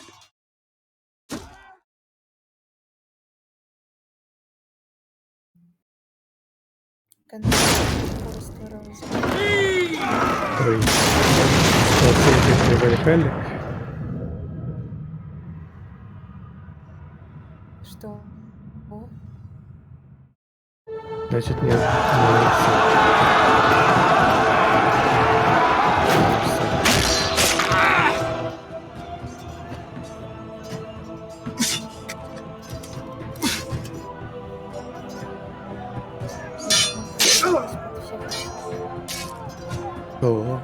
Ой. Халли. Что? О? Значит, нет. Ого.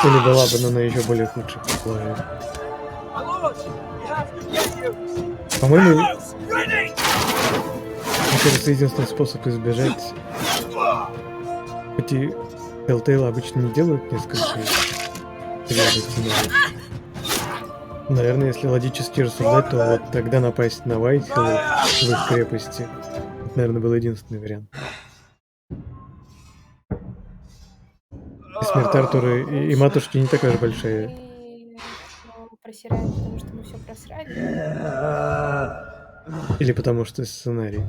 Или была бы, но на еще более худших условиях. По-моему, мне кажется, единственный способ избежать... Эти Telltale обычно не делают несколько сценариев. Наверное, если логически рассуждать, то вот тогда напасть на Уайтхилл в их крепости. Это, наверное, был единственный вариант. И смерть Артура и матушки не такая же большая. Просираем, потому что мы все просрали. Или потому что сценарий.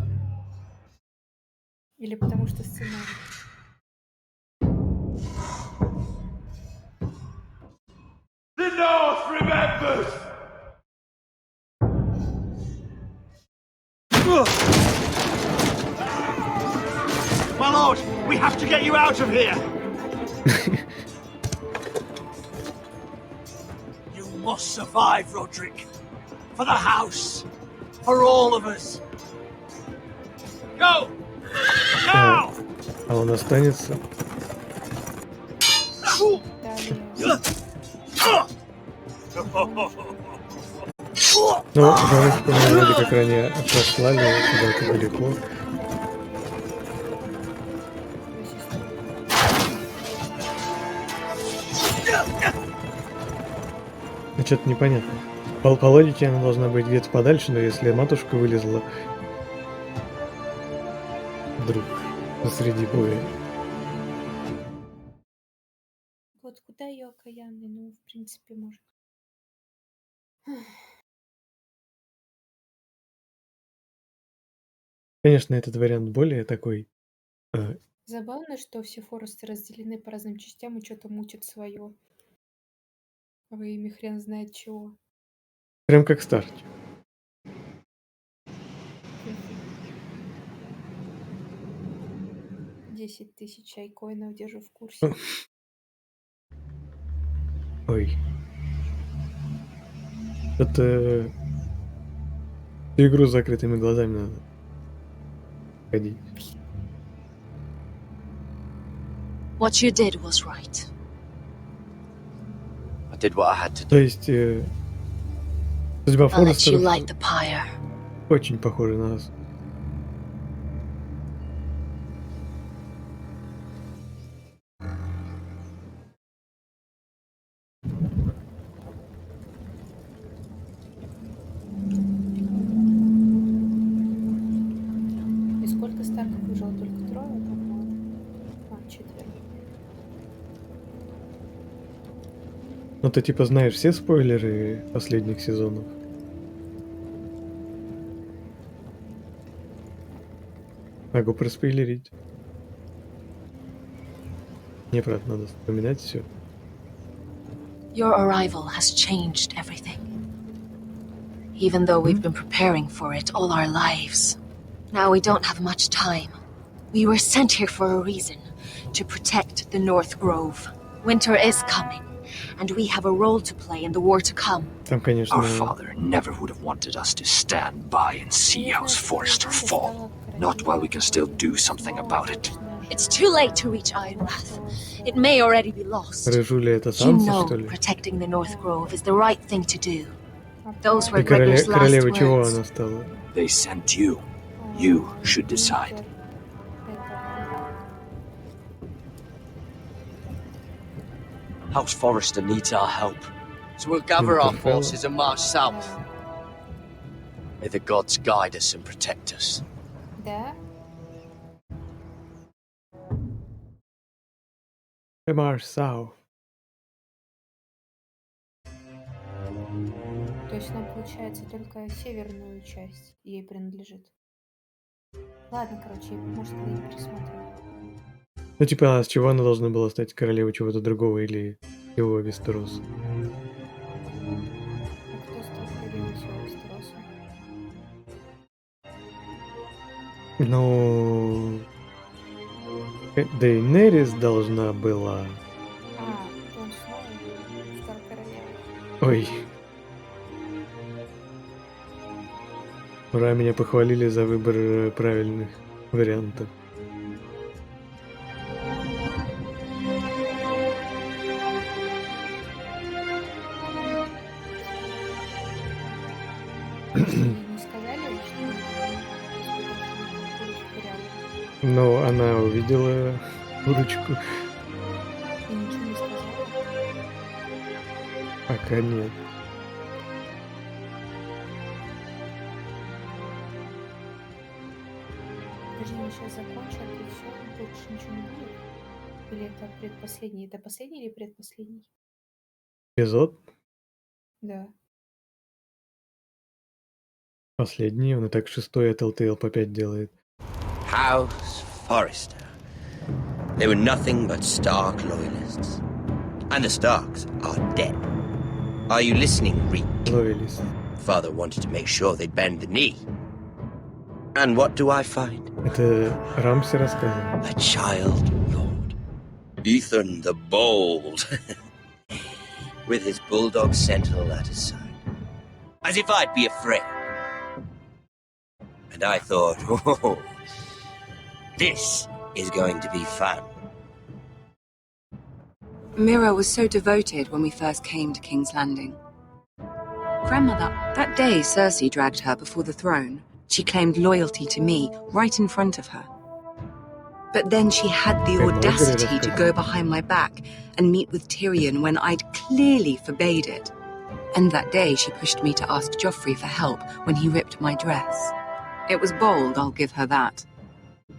Или потому что сценарий. The North remembers! My lord, we have to get you out of here! You must survive, Roderick. For the house. For all of us. Go! Now! А он останется. Ну, девушку мы вроде как ранее послали куда-то далеко. Ну, что-то непонятно. По логике она должна быть где-то подальше, но если матушка вылезла вдруг посреди боя. Вот куда ее окаянный? Ну, в принципе, может. Конечно, этот вариант более такой. Забавно, что все форесты разделены по разным частям и что-то мутят свое. Во имя хрен знает чего. Прям как старт. 10 тысяч айкоинов держу в курсе. Ой. Это игру с закрытыми глазами надо ходить. What you did was right. I did what I had to do. То есть судьба I'll let you Форестеров light the pyre. очень похожа на нас. Ну ты типа знаешь все спойлеры последних сезонов? Могу проспойлерить. Мне, правда, надо вспоминать все. Your arrival has changed everything. Even though we've been preparing for it all our lives. Now we don't have much time. We were sent here for a reason. To protect the North Grove. Winter is coming. And we have a role to play in the war to come. Там, конечно... Our father never would have wanted us to stand by and see House Forrester fall. Not while we can still do something about it. It's too late to reach Ironrath. It may already be lost. Рыжуля это You Санса, know что ли? protecting the North Grove is the right thing to do. Those were И Gregor's last королевой чего words. она стала? They sent you. You should decide. House Forrester needs our help. So we'll gather our forces and march south. May the gods guide us and protect us. Да? Марш Сау. То есть нам, получается, только северную часть ей принадлежит. Ладно, короче, может, я и пересмотрю. Ну типа, а с чего она должна была стать королевой чего-то другого или его Вестероса? А кто стал королевой всего Вестероса? Ну... Дейнерис должна была... А, Джон Сноу стал королевой. Ой. Ура, меня похвалили за выбор правильных вариантов. Не сказали, что Но она увидела курочку. и ничего не сказала? Пока нет. Подожди, мы сейчас закончим, и все, больше ничего не будет? Или это предпоследний? Это последний или предпоследний? Эпизод Да. последний, он и так 6-й, а Telltale по 5 делает. House Forrester. They were nothing but Stark loyalists. And the Starks are dead. Are you listening, Riko? Loyalist. Father wanted to make sure they'd bend the knee. And what do I find? Это Рамси рассказывал. A child lord. Ethan the Bold. With his bulldog sentinel at his side. As if I'd be afraid. And I thought, oh, this is going to be fun. Mira was so devoted when we first came to King's Landing. Grandmother, that day Cersei dragged her before the throne. She claimed loyalty to me right in front of her. But then she had the audacity to go behind my back and meet with Tyrion when I'd clearly forbade it. And that day she pushed me to ask Joffrey for help when he ripped my dress. It was bold, I'll give her that.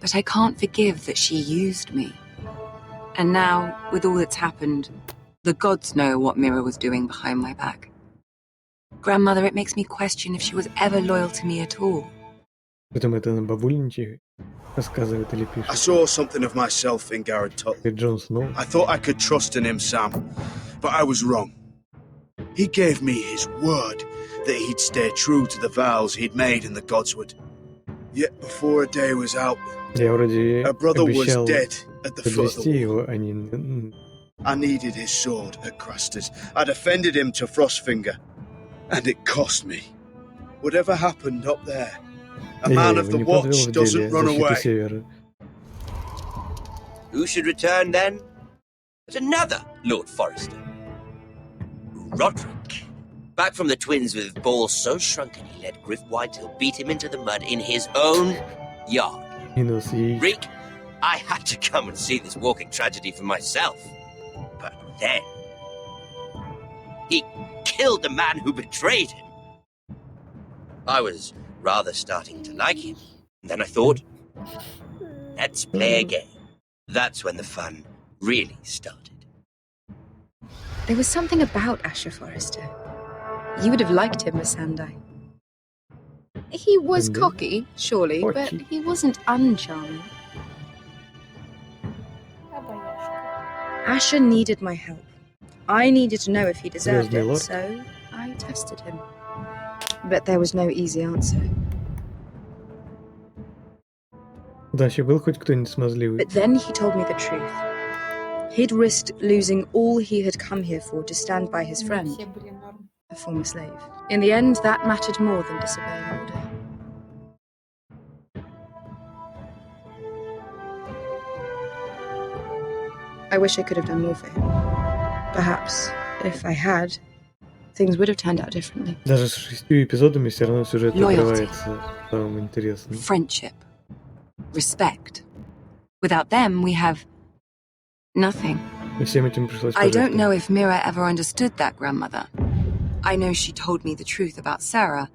But I can't forgive that she used me. And now, with all that's happened, the gods know what Mira was doing behind my back. Grandmother, it makes me question if she was ever loyal to me at all. Потом это на бабульниче рассказывает или пишет. I saw something of myself in Garrett Tuttle. Jon Snow. I thought I could trust in him, Sam, but I was wrong. He gave me his word that he'd stay true to the vows he'd made in the Godswood. Yet before a day was out, Я вроде a brother was обещал dead at the foot of подвести the wall. его, а не... I needed his sword at Craster's. I defended him to Frostfinger, and it cost me. Whatever happened up there, a man of the Watch doesn't run away. Who should return then? But another Lord Forrester. Roderick. Back from the twins with balls so shrunken he let Griff Whitehill beat him into the mud in his own yard. Reek, I had to come and see this walking tragedy for myself. But then... he killed the man who betrayed him. I was rather starting to like him. And then I thought, let's play a game. That's when the fun really started. There was something about Asher Forrester. You would have liked him, Miss Sandai. He was Indeed. cocky, surely, but Cocky. he wasn't uncharming. Asher needed my help. I needed to know if he deserved Звездный it, лорд. so I tested him. But there was no easy answer. Да, еще был хоть кто-нибудь смазливый. But then he told me the truth. He'd risked losing all he had come here for to stand by his friend, Все были норм. a former slave. In the end, that mattered more than disobeying order. I wish I could have done more for him. Perhaps, if I had, things would have turned out differently. Даже с 6 эпизодами все равно сюжет Loyalty. открывается самым интересным. Friendship. Respect. Without them, we have nothing. И всем этим пришлось I don't пожертвовать. know if Mira ever understood that grandmother. I know she told me the truth about Sarah,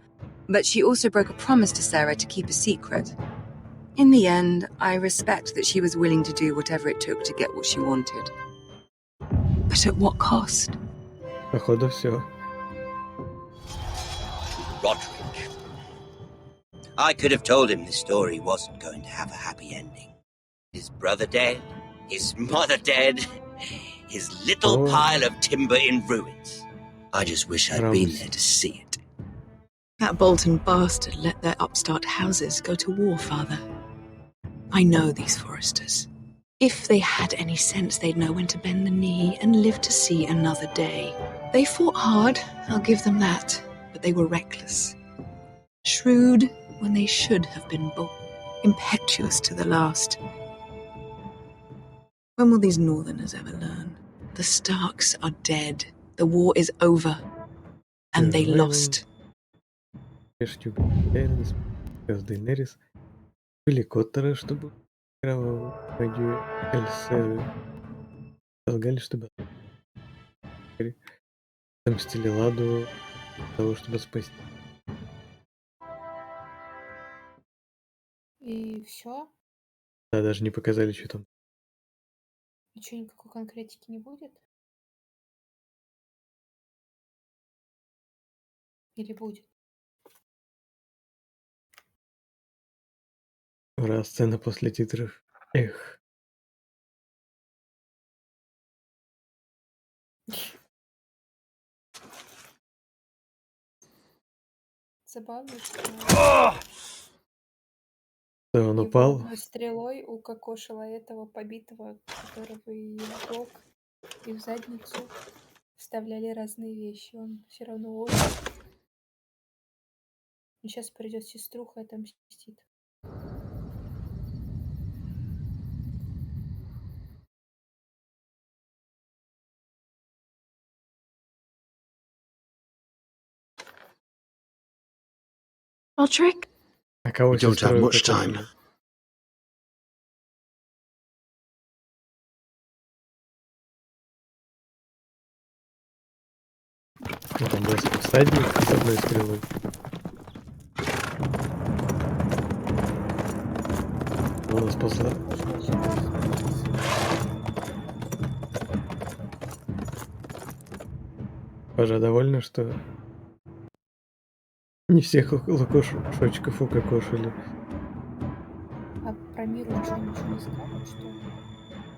but she also broke a promise to Sarah to keep a secret. In the end, I respect that she was willing to do whatever it took to get what she wanted. But at what cost? Походу все. Roderick. I could have told him this story wasn't going to have a happy ending. His brother dead, his mother dead, his little pile of timber in ruins. I just wish I'd been there to see it. That Bolton bastard let their upstart houses go to war, Father. I know these Forresters. If they had any sense, they'd know when to bend the knee and live to see another day. They fought hard, I'll give them that, but they were reckless. Shrewd when they should have been bold. Impetuous to the last. When will these Northerners ever learn? The Starks are dead. The war is over. And they lost. Дейнерис. Были Коттера, чтобы кровавую магию Эльсеры. Солгали, чтобы отомстили Ладу для того, чтобы спасти. И все? Да, даже не показали, что там. Ничего, никакой конкретики не будет? Или будет? Ура, сцена после титров. Эх. Забавно, что Да, он его упал. одной стрелой укокошила этого побитого, которого и в бок, и в задницу вставляли разные вещи. Он все равно ожил. И сейчас придет сеструха и отомстит. Roderick? А кого We don't have сестрой much укокошили? time. Ну, там был всадник с одной стрелой. Он нас спасла. Пожа довольна, что не всех лукошочков укокошили. А про Миру ничего не скажут, что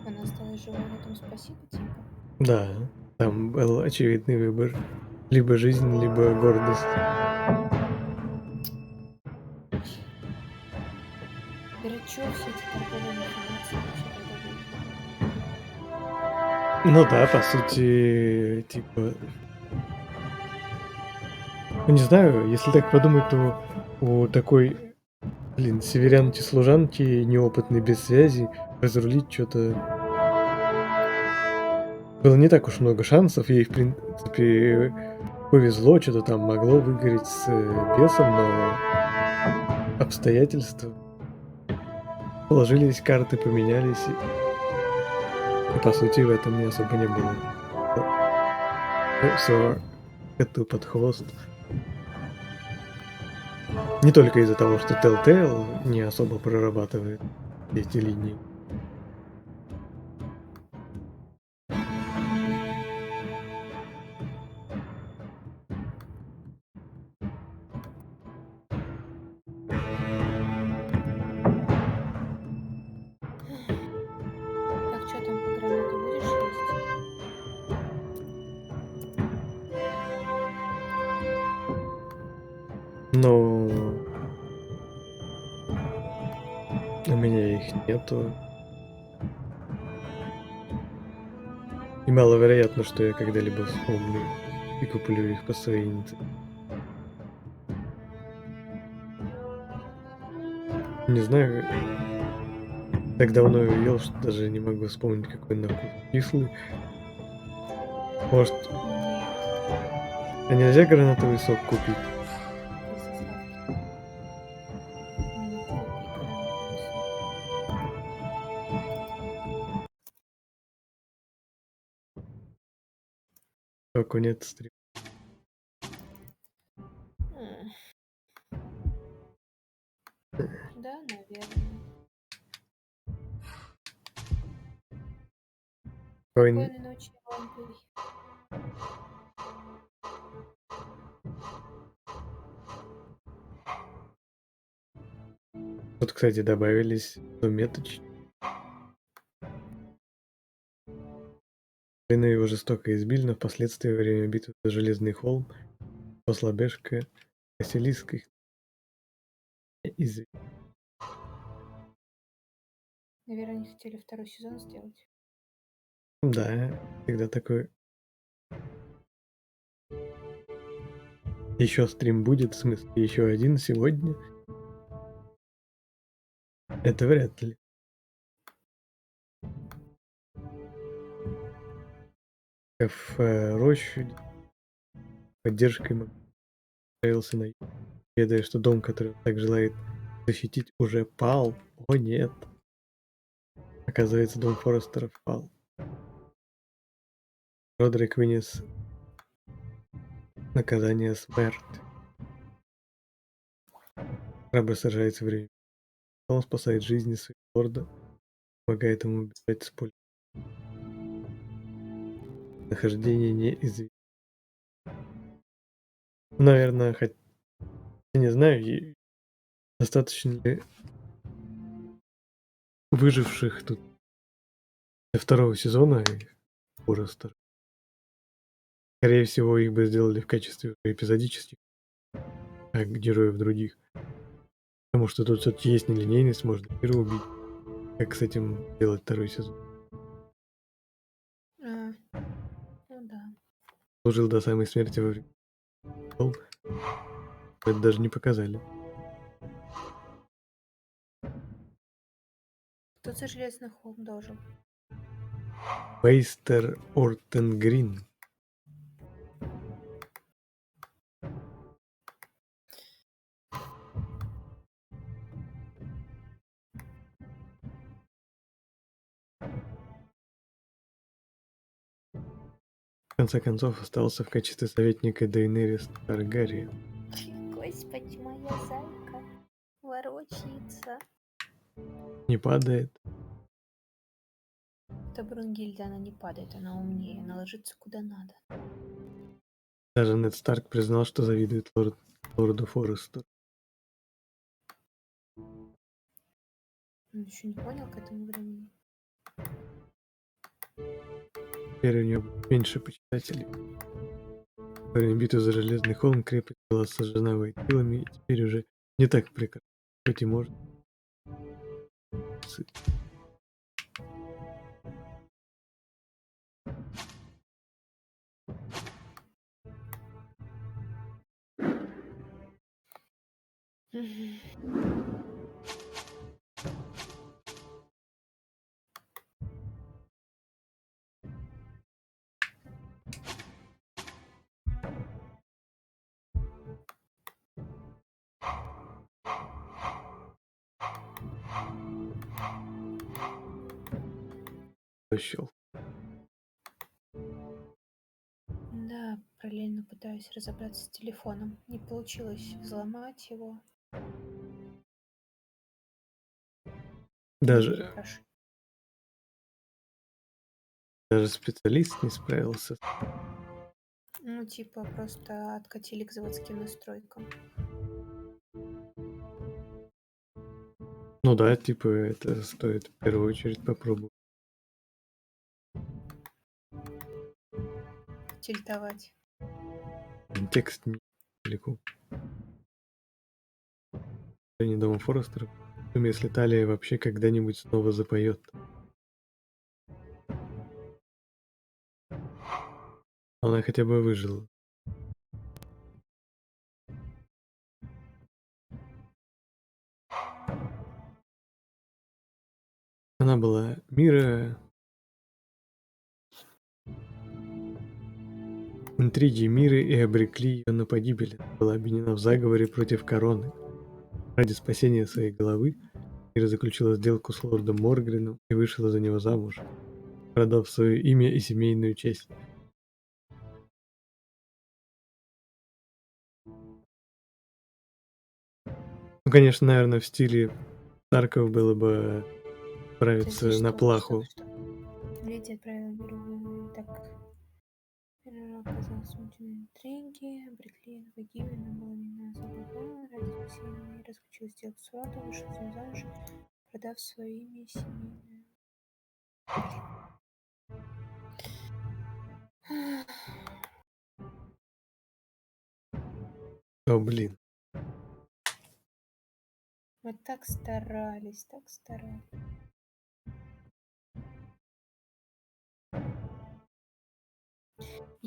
она осталась жива, на этом спасибо, типа? Да, там был очевидный выбор. Либо жизнь, либо гордость. И ради чего все эти торговые махинации вообще тогда были? Ну да, по сути, типа... Ну, не знаю, если так подумать, то у такой, северянки-служанки, неопытной без связи, разрулить что-то... Было не так уж много шансов, ей, в принципе, повезло, что-то там могло выгореть с бесом, но обстоятельства положились, карты поменялись, и по сути в этом не особо не было. Все коту под хвост. Не только из-за того, что Telltale не особо прорабатывает эти линии. Но у меня их нету. И маловероятно, что я когда-либо вспомню и куплю их по своей инициативе. Не знаю, так давно его ел, что даже не могу вспомнить, какой на вкус. Кислый. Может, а нельзя гранатовый сок купить? Купи гранатовый сок. Только нет стрим. Да, наверное. Спокойной ночи, Иван. Тут, кстати, добавились меточки. Флина его жестоко избили, но впоследствии во время битвы за Железный холм послабешка Василиска их извели. Наверное, они хотели второй сезон сделать. Да, всегда такой. Еще стрим будет, в смысле, еще один сегодня? Это вряд ли. В рощу поддержкой отправился на юг, ведая, что дом, который он так желает защитить, уже пал. О нет. Оказывается, дом Форестеров пал. Родрик вынес наказание смерть. Храбро сражается в время. Он спасает жизни своего лорда, помогает ему бежать с поля. Нахождение неизвестно. Наверное, хоть я не знаю, достаточно ли выживших тут для второго сезона Форестер. Скорее всего, их бы сделали в качестве эпизодических, как героев других. Потому что тут все-таки есть нелинейность, можно мира убить. Как с этим делать второй сезон? Ну да. Служил до самой смерти во время. Это даже не показали. Кто за Железный холм должен? Мейстер Ортенгрин. В конце концов, остался в качестве советника Дейнерис Таргариен. Господи, моя зайка ворочается. Не падает. Это Брунгильда, она не падает, она умнее, она ложится куда надо. Даже Нед Старк признал, что завидует лорду Форестеру. Он еще не понял к этому времени. Теперь у него меньше почитателей. Во время битвы за Железный холм крепость была сожжена войтилами, и теперь уже не так прекрасно, хоть и может. Щел. Да, параллельно пытаюсь разобраться с телефоном. Не получилось взломать его. Даже специалист не справился. Ну, типа, просто откатили к заводским настройкам. Ну да, типа, это стоит в первую очередь попробовать. Тильтовать. Текст не далеко. дома Форестеров, если Талия вообще когда-нибудь снова запоет. Она хотя бы выжила. Она была Мира. Интриги Миры и обрекли ее на погибель. Она была обвинена в заговоре против короны. Ради спасения своей головы Мира заключила сделку с лордом Моргреном и вышла за него замуж, продав свое имя и семейную честь. Ну, конечно, наверное, в стиле Тарков было бы отправиться на плаху. Леди отправила Миру так. Оказалось смутной интриги, обрекли на погибель, но была не особо ради спасения Мира заключила сделку с лордом, вышла за него замуж, продав свое имя и семейное. О, блин. Мы так старались, так старались.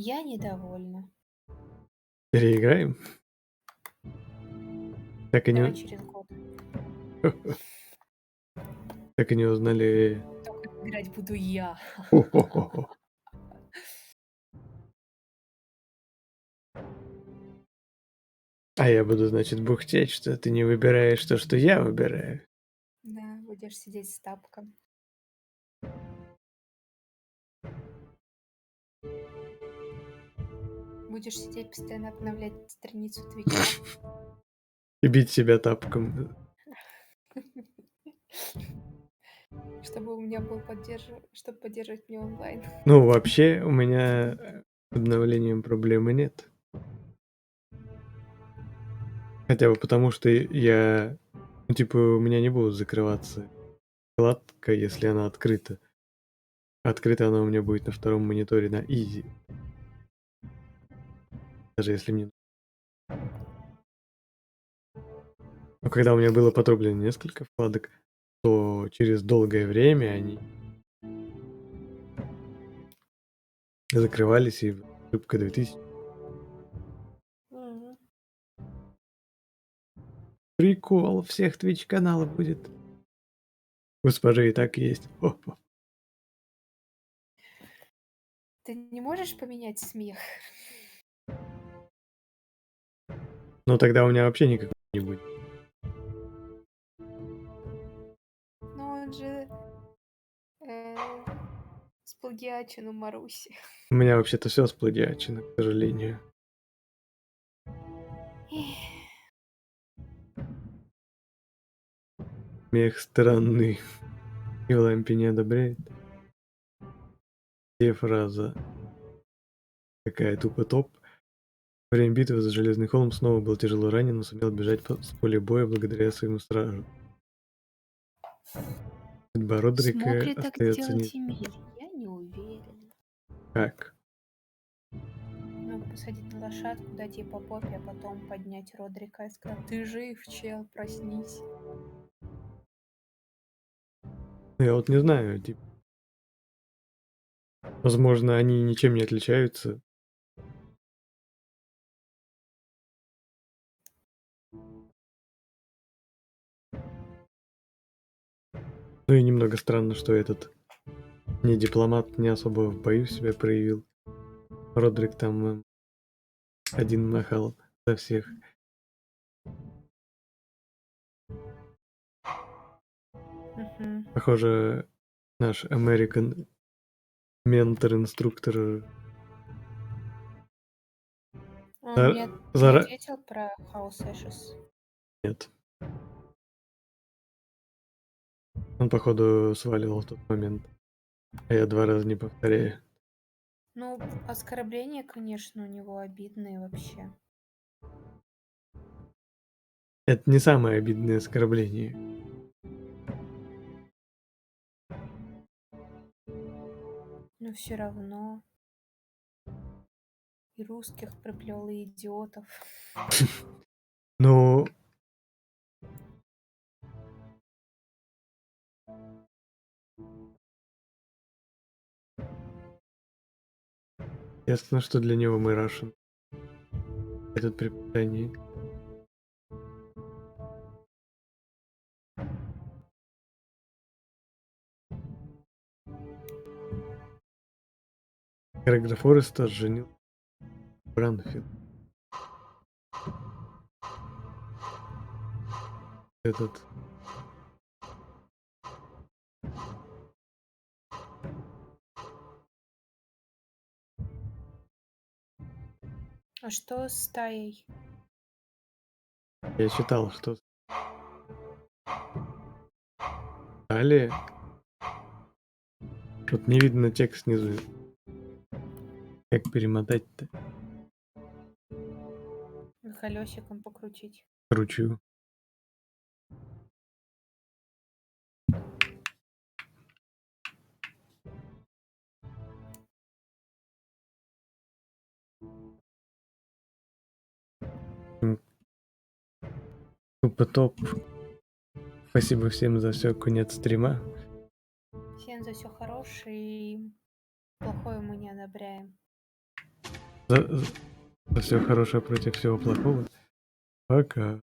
Я недовольна. Переиграем? Так и Давай не... через год. Так и не узнали... Только играть буду я. А я буду, значит, бухтеть, что ты не выбираешь то, что я выбираю. Да, будешь сидеть с тапком. Будешь сидеть, постоянно обновлять страницу Твича. И бить себя тапком. Чтобы у меня был чтобы поддерживать мне онлайн. Ну, вообще, у меня с обновлением проблемы нет. Хотя бы потому, что я... Ну, типа, у меня не будет закрываться вкладка, если она открыта. Открыта она у меня будет на втором мониторе на Easy. Даже если мне... Но когда у меня было потрублено несколько вкладок, то через долгое время они закрывались, и ошибка 2000. Прикол, всех Twitch каналов будет. Госпожи и так есть. Опа. Ты не можешь поменять смех? Ну тогда у меня вообще никакого не будет. Ну он же сплагиачен у Маруси. У меня вообще-то все сплагиачено, к сожалению. Смех странный. И в лампе не одобряет. Где фраза? Какая тупо топ. Во время битвы за Железный холм снова был тяжело ранен, но сумел бежать с поля боя благодаря своему стражу. Судьба Родрика Смог ли так остается сделать не... Эмиль? Я не уверена. Как? Ну, посадить на лошадку, дать ей по попе, а потом поднять Родрика и сказать: ты жив, чел, проснись. Я вот не знаю, типа... Возможно, они ничем не отличаются. Ну и немного странно, что этот не дипломат не особо в бою себя проявил. Родрик там один махал за всех. Похоже, наш American ментор-инструктор... Он не ответил про House Ashes? Нет. Он, походу, сваливал в тот момент. А я 2 раза не повторяю. Ну, оскорбления, конечно, у него обидные вообще. Это не самое обидное оскорбление. Но все равно. И русских приплел, и идиотов. Ну, Ясно, что для него мы Russian. Этот преподание. Грегор Фореста женил Бранфилд. Этот... А что с Таей? Я читал, что... Далее... Тут не видно текст снизу. Как перемотать-то? Колесиком покрутить. Кручу. Топ. Спасибо всем за все. Конец стрима. Всем за все хорошее и плохое мы не одобряем. За все хорошее против всего плохого. Пока.